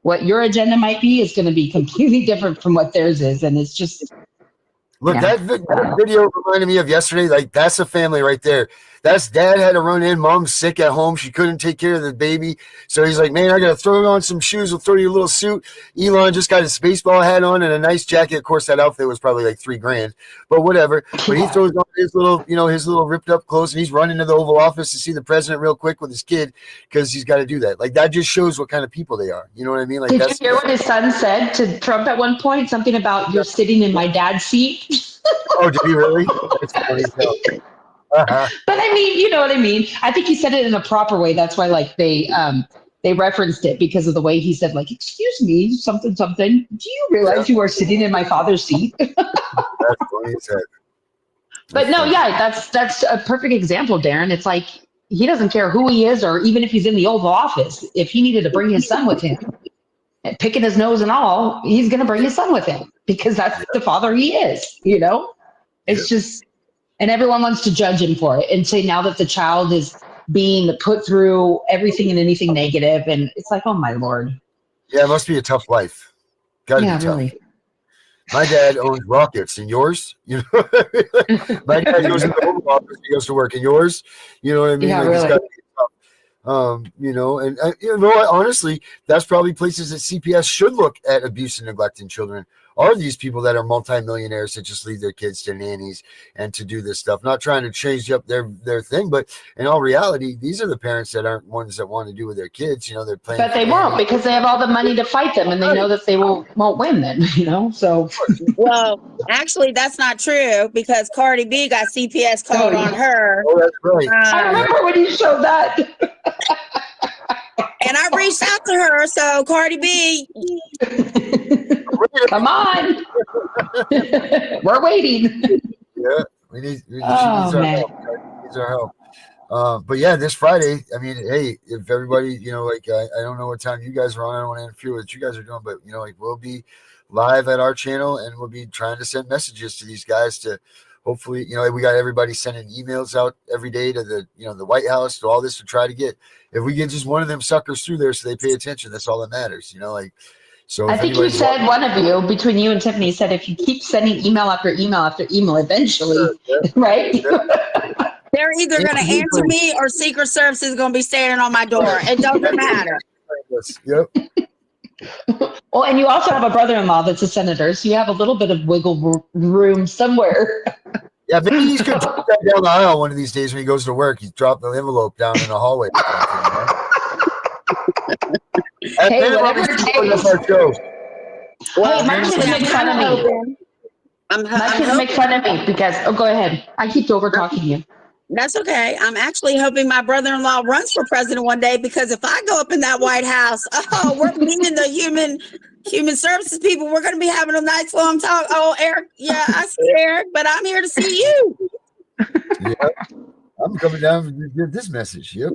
What your agenda might be is going to be completely different from what theirs is. And it's just... Look, Yeah. that video reminded me of yesterday. Like, that's a family right there. That's dad had to run in. Mom's sick at home. She couldn't take care of the baby. So he's like, man, I got to throw on some shoes. We'll throw you a little suit. Elon just got his baseball hat on and a nice jacket. Of course, that outfit was probably like $3,000, but whatever. But he throws on his little, you know, his little ripped up clothes and he's running to the Oval Office to see the president real quick with his kid because he's got to do that. Like, that just shows what kind of people they are. You know what I mean? Like, Did that's you hear what his son said to Trump at one point? Something about you're sitting in my dad's seat. Oh, did he really? That's funny as hell. Uh-huh. But I mean, you know what I mean? I think he said it in a proper way. That's why like they referenced it because of the way he said, like, excuse me, something, something. Do you realize you are sitting in my father's seat? That's funny as heck. But no, yeah, that's a perfect example, Darren. It's like he doesn't care who he is or even if he's in the Oval Office. If he needed to bring his son with him, and picking his nose and all, he's going to bring his son with him because that's the father he is, you know? It's just, and everyone wants to judge him for it and say now that the child is being put through everything and anything negative, and it's like, oh my Lord. Yeah, it must be a tough life. Gotta be tough. Really. My dad owns rockets, and yours, you know. My dad goes to the Oval Office, he goes to work, and yours, you know what I mean? Yeah, like, really. it's gotta be tough. You know, and you know what? Honestly, that's probably places that CPS should look at abuse and neglect in children. Are these people that are multimillionaires that just leave their kids to nannies and to do this stuff? Not trying to change up their thing, but in all reality, these are the parents that aren't ones that want to do with their kids. You know, they're playing. But they won't because they have all the money to fight them and they know that they won't win then, you know? So. Well, actually, that's not true because Cardi B got CPS called on her. Oh, that's right. I remember when you showed that. And I reached out to her. So, Cardi B. Come on. We're waiting. Yeah, we need Oh, our man. help. Needs our help. But yeah, this Friday, I mean, hey, if everybody, you know, like I don't know what time you guys are on. I don't want to interfere with what you guys are doing, but you know, like we'll be live at our channel and we'll be trying to send messages to these guys to hopefully, you know, we got everybody sending emails out every day to the, you know, the White House, to all this to try to get, if we get just one of them suckers through there so they pay attention, that's all that matters, you know, like. So I think you said, one of you, between you and Tiffany, said if you keep sending email after email after email, eventually, right? They're either going to answer me or Secret Service is going to be standing on my door. It doesn't matter. Yep. Well, and you also have a brother-in-law that's a senator, so you have a little bit of wiggle room somewhere. Yeah, maybe he's going to drop that down the aisle one of these days when he goes to work. He's dropped the envelope down in the hallway. Hey, whatever it takes. Well, Hey, Mike's gonna make fun of me. Mike's gonna make fun of me because, oh, go ahead. I keep over talking to you. That's okay. I'm actually hoping my brother-in-law runs for president one day because if I go up in that White House, oh, we're meeting the human services people, we're going to be having a nice long talk. Oh, Eric, yeah, I see Eric, but I'm here to see you. Yeah, I'm coming down to get this message. Yep.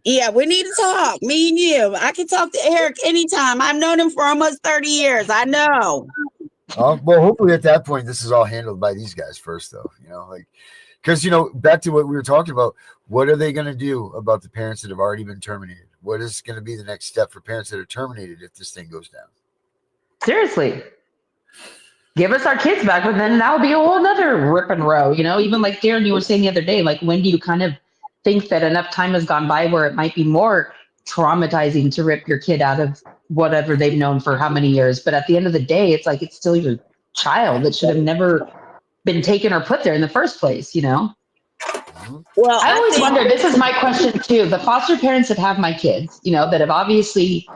Yeah, we need to talk. Me and you. I can talk to Eric anytime. I've known him for almost 30 years. I know. Well, hopefully at that point, this is all handled by these guys first, though. Like, because back to what we were talking about. What are they going to do about the parents that have already been terminated? What is going to be the next step for parents that are terminated if this thing goes down? Seriously. Give us our kids back, but then that'll be a whole nother rip and row, even like Darren, you were saying the other day, like when do you kind of think that enough time has gone by where it might be more traumatizing to rip your kid out of whatever they've known for how many years? But at the end of the day, it's like, it's still your child that should have never been taken or put there in the first place, Well, I always wonder, this is my question too, the foster parents that have my kids, that have obviously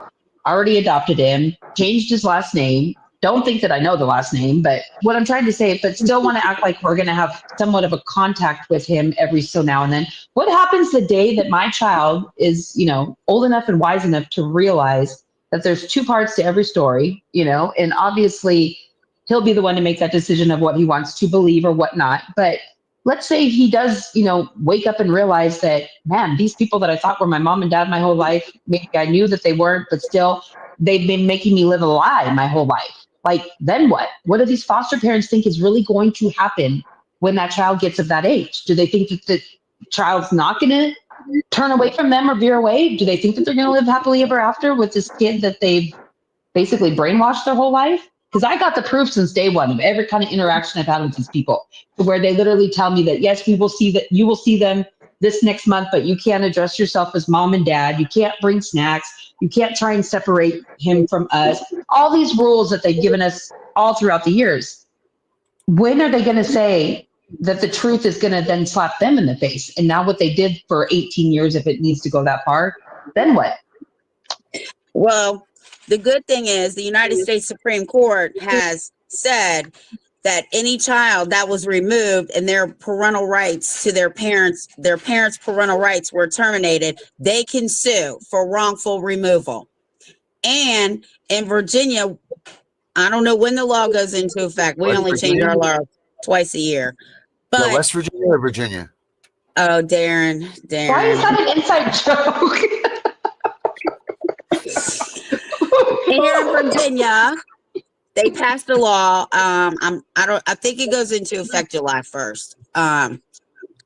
already adopted him, changed his last name, don't think that I know the last name, but what I'm trying to say, but still want to act like we're going to have somewhat of a contact with him every so now and then. What happens the day that my child is, old enough and wise enough to realize that there's two parts to every story, and obviously he'll be the one to make that decision of what he wants to believe or whatnot. But let's say he does, wake up and realize that, man, these people that I thought were my mom and dad my whole life, maybe I knew that they weren't, but still they've been making me live a lie my whole life. Like, then what? What do these foster parents think is really going to happen when that child gets of that age? Do they think that the child's not going to turn away from them or veer away? Do they think that they're going to live happily ever after with this kid that they've basically brainwashed their whole life? Because I got the proof since day one of every kind of interaction I've had with these people, where they literally tell me that, yes, you will see them this next month, but you can't address yourself as mom and dad. You can't bring snacks. You can't try and separate him from us. All these rules that they've given us all throughout the years. When are they going to say that the truth is going to then slap them in the face? And now what they did for 18 years, if it needs to go that far, then what? Well, the good thing is the United States Supreme Court has said that any child that was removed and their parental rights to their parents' parental rights were terminated, they can sue for wrongful removal. And in Virginia, I don't know when the law goes into effect. We only change our law twice a year. But West Virginia or Virginia? Oh, Darren. Why is that an inside joke? Here in Virginia, they passed a law. I think it goes into effect July 1st.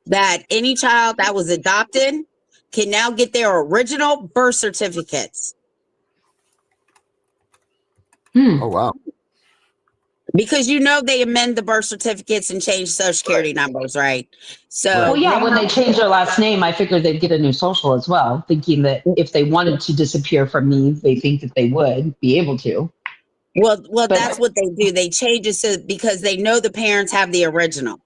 That any child that was adopted can now get their original birth certificates. Oh, wow. Because they amend the birth certificates and change social security numbers, right? So, well, yeah, when they change their last name, I figured they'd get a new social as well, thinking that if they wanted to disappear from me, they think that they would be able to. Well, that's what they do. They change it because they know the parents have the original.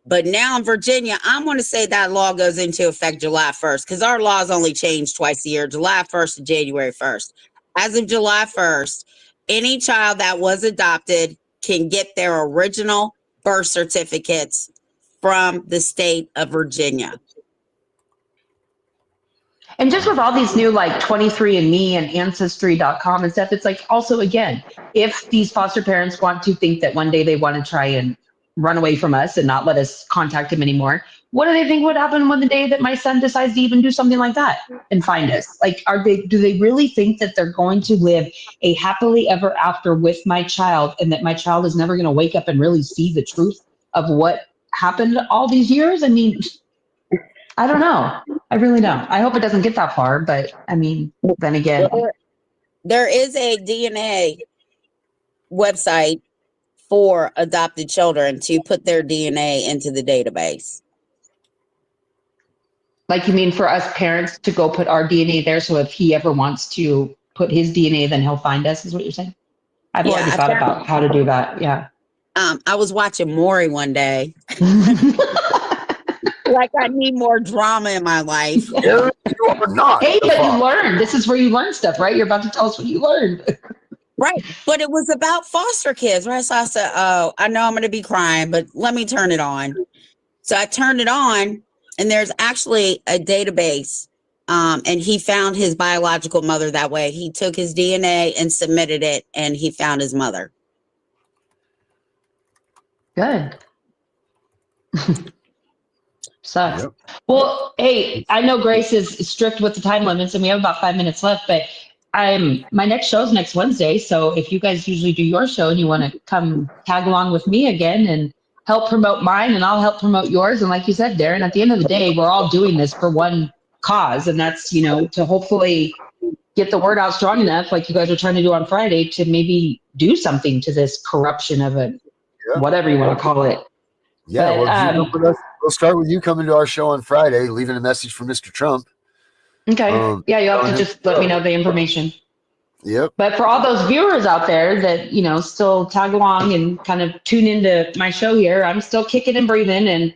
But now in Virginia, I'm going to say that law goes into effect July 1st because our laws only change twice a year, July 1st and January 1st. As of July 1st, any child that was adopted can get their original birth certificates from the state of Virginia. And just with all these new 23andMe and Ancestry.com and stuff, it's like also, again, if these foster parents want to think that one day they want to try and run away from us and not let us contact him anymore, what do they think would happen when the day that my son decides to even do something like that and find us? Do they really think that they're going to live a happily ever after with my child and that my child is never going to wake up and really see the truth of what happened all these years? I mean, I don't know. I really don't. I hope it doesn't get that far, but I mean, then again. There is a DNA website for adopted children to put their DNA into the database. Like, you mean for us parents to go put our DNA there, so if he ever wants to put his DNA, then he'll find us, is what you're saying? I've already thought about how to do that, yeah. I was watching Maury one day. Like, I need more drama in my life. You are not. Hey, but you learned. This is where you learn stuff, right? You're about to tell us what you learned. Right, but it was about foster kids, right? So I said, oh, I know I'm going to be crying, but let me turn it on. So I turned it on, and there's actually a database And he found his biological mother that way. He took his DNA and submitted it, and he found his mother. Good. Sucks. Yep. Well, hey, I know Grace is strict with the time limits, and we have about 5 minutes left. But my next show's next Wednesday. So if you guys usually do your show and you want to come tag along with me again and help promote mine, and I'll help promote yours. And like you said, Darren, at the end of the day, we're all doing this for one cause, and that's, you know, to hopefully get the word out strong enough, like you guys are trying to do on Friday, to maybe do something to this corruption of it, whatever you want to call it. Yeah, But, well, we'll start with you coming to our show on Friday, leaving a message for Mr. Trump. Okay. Yeah, you'll have to just let me know the information. Yep. But for all those viewers out there that, you know, still tag along and kind of tune into my show here, I'm still kicking and breathing, and,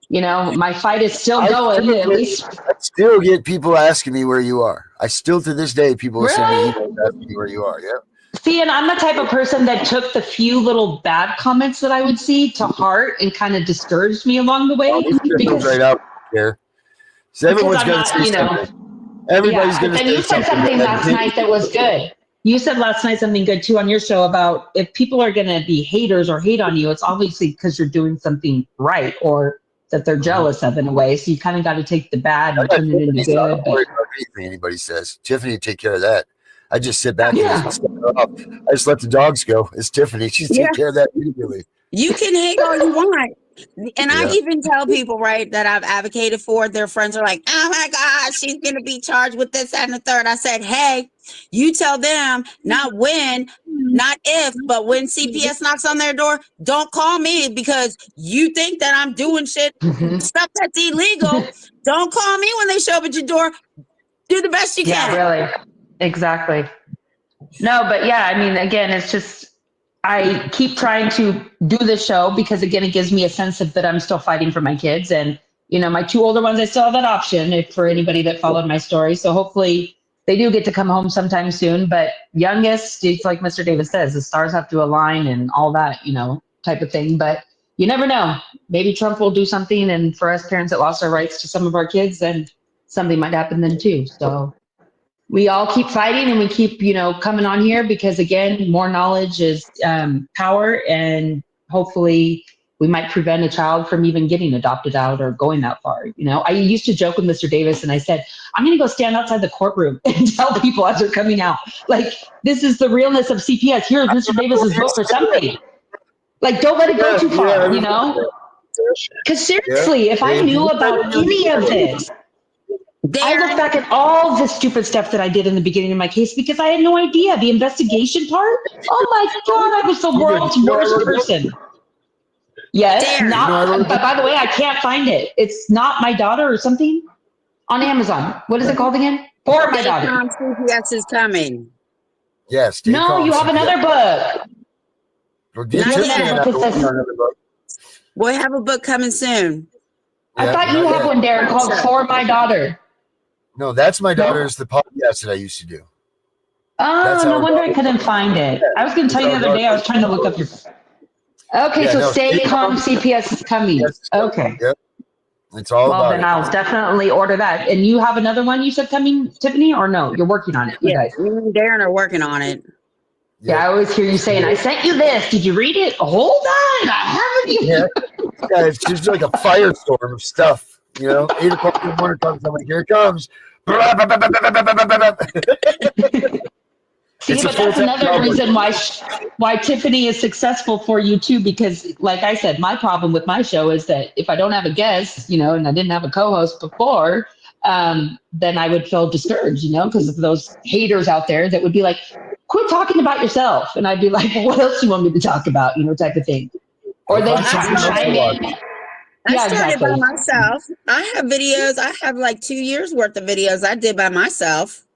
you know, my fight is still going. At least I still get people asking me where you are. I still, to this day, people are sending me emails asking me where you are. Yeah. See, and I'm the type of person that took the few little bad comments that I would see to heart and kind of discouraged me along the way. Because right out there. So everyone's going to say something. Everybody's going to say something. And you said something last night that was good. You said last night something good too on your show about if people are going to be haters or hate on you, it's obviously because you're doing something right or that they're jealous of in a way. So you kind of got to take the bad and turn it into good. I don't worry about anything anybody says. Tiffany will take care of that. I just sit back and just I just let the dogs go. It's Tiffany. She's taking care of that immediately. You can hate all you want. And I even tell people, right, that I've advocated for, their friends are like, oh my God, she's going to be charged with this, that, and the third. I said, hey, you tell them not when, not if, but when CPS knocks on their door, don't call me because you think that I'm doing shit, stuff that's illegal. Don't call me when they show up at your door. Do the best you can. Yeah, really. Exactly. No, but yeah, I mean, again, it's just, I keep trying to do the show because, again, it gives me a sense of that I'm still fighting for my kids. And, you know, my two older ones, I still have that option if, for anybody that followed my story. So hopefully they do get to come home sometime soon. But youngest, it's like Mr. Davis says, the stars have to align and all that, you know, type of thing. But you never know. Maybe Trump will do something. And for us parents that lost our rights to some of our kids, then something might happen then too. So we all keep fighting and we keep, you know, coming on here because, again, more knowledge is power, and hopefully we might prevent a child from even getting adopted out or going that far. You know, I used to joke with Mr. Davis and I said, I'm going to go stand outside the courtroom and tell people as they're coming out, like, this is the realness of CPS. Here's Mr. Davis's vote for something. Like, don't let it go too far, you know? Because seriously, if I knew about any of this, I look back at all the stupid stuff that I did in the beginning of my case because I had no idea. The investigation part? Oh my God, I was the world's worst person. Yes, but by the way, I can't find it. It's Not My Daughter or something on Amazon. What is it called again? For My Daughter. CPS is coming. Yes. No, you have another book. We'll have a book coming soon. I thought you had one, Darren, called For My Daughter. No, That's My Daughter is the podcast that I used to do. Oh, no wonder I couldn't find it. I was going to tell you the other day, I was trying to look up your... Okay, so Stay Calm CPS is coming. Okay. Yep. It's all about then I'll definitely order that. And you have another one you said coming, Tiffany, or no? You're working on it, you guys. Me and Darren are working on it. Yeah, I always hear you saying, I sent you this. Did you read it? Hold on, I haven't even... Yeah, it's just like a firestorm of stuff. You know, 8 o'clock in the morning, somebody, here it comes. See, but that's another reason why Tiffany is successful for you too, because like I said, my problem with my show is that if I don't have a guest, you know, and I didn't have a co-host before, then I would feel discouraged, you know, because of those haters out there that would be like, quit talking about yourself. And I'd be like, well, what else do you want me to talk about, you know, type of thing. Or they chime in. I started by myself. I have videos. I have like 2 years worth of videos I did by myself.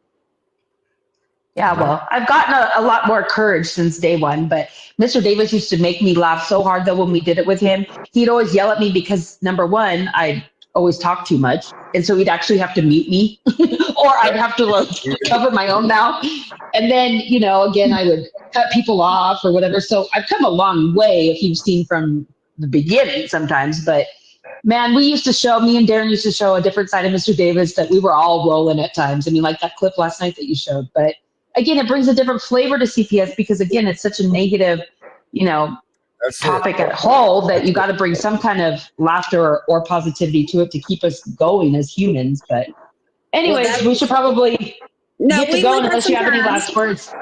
Yeah, well, I've gotten a lot more courage since day one, but Mr. Davis used to make me laugh so hard though when we did it with him. He'd always yell at me because, number one, I always talk too much, and so he'd actually have to mute me or I'd have to like cover my own mouth. And then, you know, again, I would cut people off or whatever. So I've come a long way if you've seen from the beginning sometimes, but Man, me and Darren used to show a different side of Mr. Davis that we were all rolling at times. I mean, like that clip last night that you showed. But again, it brings a different flavor to CPS because, again, it's such a negative, topic at whole that you got to bring some kind of laughter or positivity to it to keep us going as humans. But anyways, we should probably get to going unless you have any last words.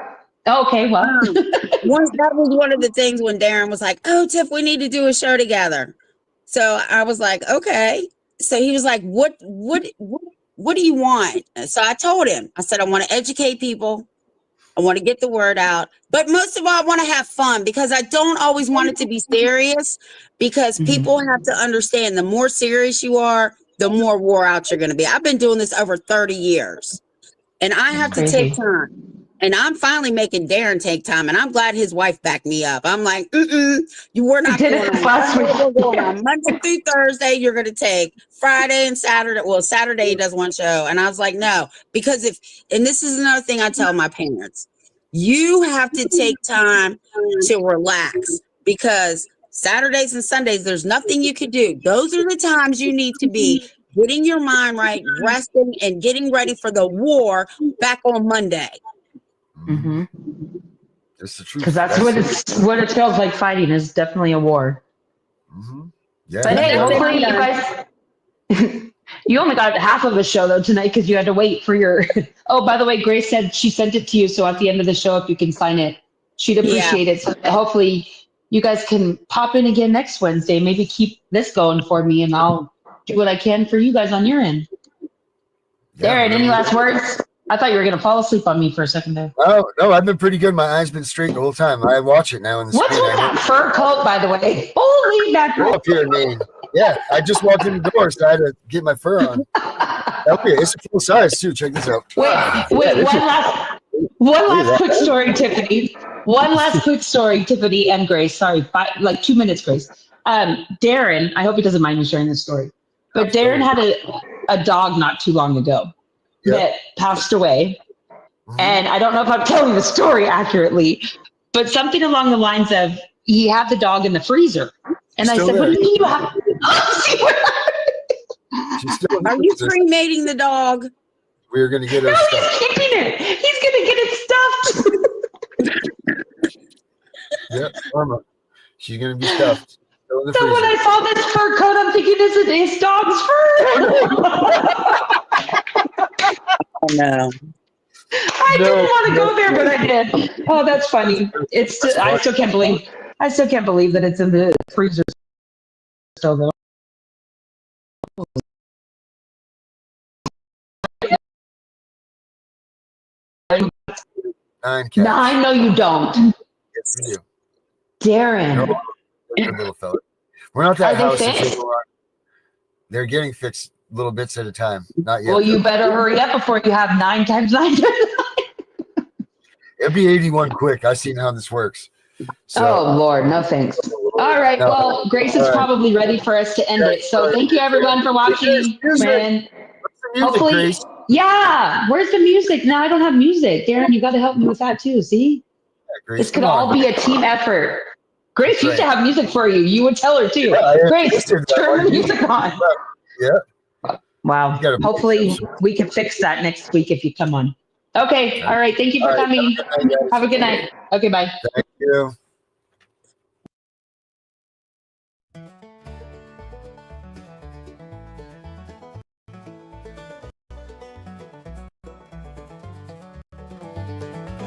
Okay, well. That was one of the things when Darren was like, "Oh, Tiff, we need to do a show together." So I was like, "Okay." So he was like, "What do you want?" So I told him, I said, "I want to educate people. I want to get the word out. But most of all, I want to have fun because I don't always want it to be serious because people have to understand the more serious you are, the more wore out you're going to be. I've been doing this over 30 years and I have to take time. And I'm finally making Darren take time. And I'm glad his wife backed me up. I'm like, you were not going on Monday through Thursday. You're going to take Friday and Saturday. Well, Saturday he does one show. And I was like, no, because and this is another thing I tell my parents, you have to take time to relax because Saturdays and Sundays, there's nothing you can do. Those are the times you need to be getting your mind right, resting, and getting ready for the war back on Monday. Mm-hmm. It's the truth. Because that's what it feels like fighting is definitely a war. Mm-hmm. Yeah. But hey, hopefully you guys, you only got half of a show though tonight because you had to wait for your. Oh, by the way, Grace said she sent it to you. So at the end of the show, if you can sign it, she'd appreciate it. So hopefully you guys can pop in again next Wednesday. Maybe keep this going for me and I'll do what I can for you guys on your end. Yeah, Darren, any last words? I thought you were going to fall asleep on me for a second there. Oh, no, I've been pretty good. My eyes been straight the whole time. I watch it now in the What's screen. with that fur coat, by the way? Holy mackerel. Up here, man. Yeah, I just walked in the door, so I had to get my fur on. Okay, it's a full size, too. Check this out. Wait, one last quick story, Tiffany. One last quick story, Tiffany and Grace. Sorry, 2 minutes, Grace. Darren, I hope he doesn't mind me sharing this story, but Darren had a dog not too long ago. That passed away. And I don't know if I'm telling the story accurately, but something along the lines of he had the dog in the freezer. And I said, what do you mean you have? Are you cremating the dog? We're going to get her stuffed. He's keeping it. He's going to get it stuffed. Yep, Irma. She's going to be stuffed. So when I saw this fur coat, I'm thinking, is it his dog's fur? Oh, no. I didn't want to go there, but I did. Oh, that's funny. I still can't believe that it's in the freezer still though. 9 cats. 9? No, you don't. Yes, we do. Darren. No, good little fella. We're not that house. They're getting fixed little bits at a time. Not yet. Well, you better hurry up before you have 9 times 9. It'll be 81 quick. I've seen how this works. So, oh, Lord. No, thanks. All right. No. Well, Grace is probably ready for us to end it. So thank you, everyone, for watching. And hopefully, Grace? Yeah. Where's the music? No, I don't have music. Darren, you got to help me with that, too. See? Yeah, Grace, this could all be a team effort. Grace used to have music for you. You would tell her, too. Yeah, Grace, turn the music on. Yeah. Wow. Hopefully, we can fix that next week if you come on. Okay. All right. Thank you for coming. Have a good night. Okay. Bye. Thank you.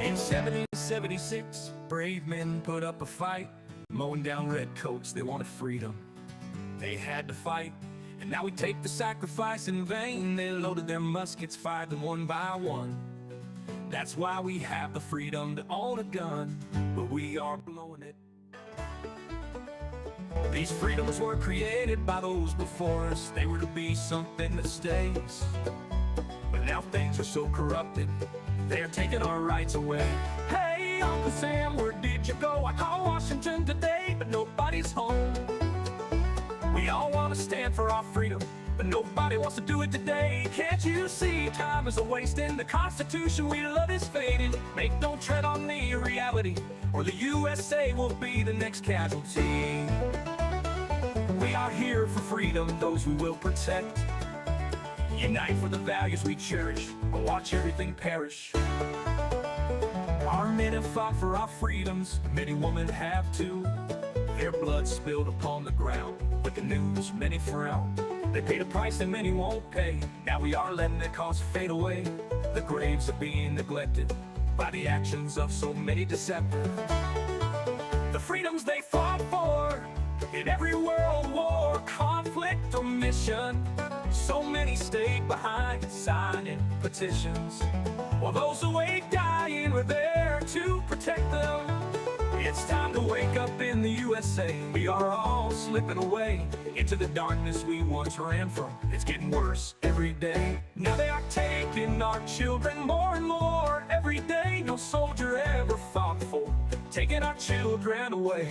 In 1776, brave men put up a fight, mowing down redcoats. They wanted freedom. They had to fight. And now we take the sacrifice in vain. They loaded their muskets, fired them one by one. That's why we have the freedom to own a gun, but we are blowing it. These freedoms were created by those before us. They were to be something that stays. But now things are so corrupted, they're taking our rights away. Hey, Uncle Sam, where did you go? I called Washington today, but nobody's home. We all want to stand for our freedom, but nobody wants to do it today. Can't you see time is a waste and the Constitution we love is fading? Make no tread on the reality, or the USA will be the next casualty. We are are here for freedom, those we will protect. Unite for the values we cherish, but watch everything perish. Our men have fought for our freedoms, many women have too. Their blood spilled upon the ground, with the news many frown. They paid a price that many won't pay, now we are letting the cause fade away. The graves are being neglected by the actions of so many deceptive. The freedoms they fought for in every world war, conflict or mission, so many stayed behind signing petitions, while those awake dying were there to protect them. It's time to wake up in the USA. We are all slipping away into the darkness we once ran from. It's getting worse every day. Now they are taking our children more and more every day. No soldier ever fought for taking our children away.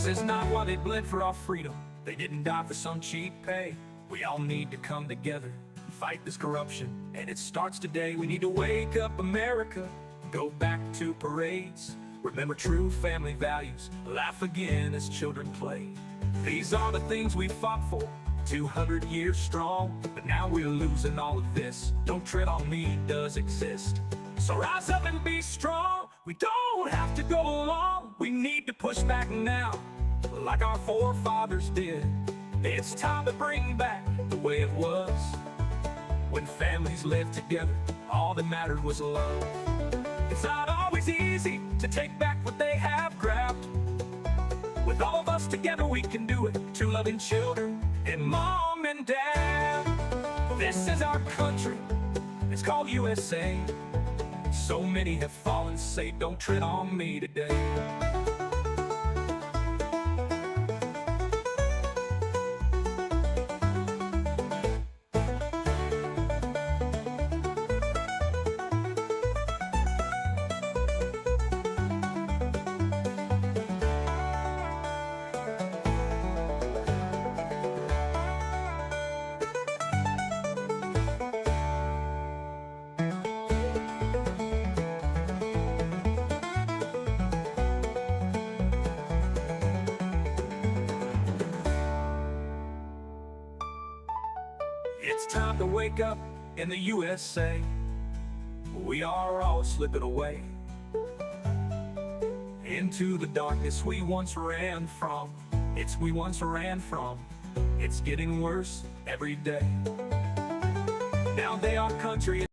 This is not why they bled for our freedom. They didn't die for some cheap pay. We all need to come together, fight this corruption, and it starts today. We need to wake up America, go back to parades, remember true family values, laugh again as children play. These are the things we fought for, 200 years strong, but now we're losing all of this. Don't tread on me does exist. So rise up and be strong. We don't have to go along. We need to push back now, like our forefathers did. It's time to bring back the way it was, when families lived together, all that mattered was love. It's not always easy to take back what they have grabbed. With all of us together we can do it, to loving children and mom and dad. This is our country, it's called USA. So many have fallen, say don't tread on me today. It's time to wake up in the USA. We are all slipping away into the darkness we once ran from. It's getting worse every day. Now they are country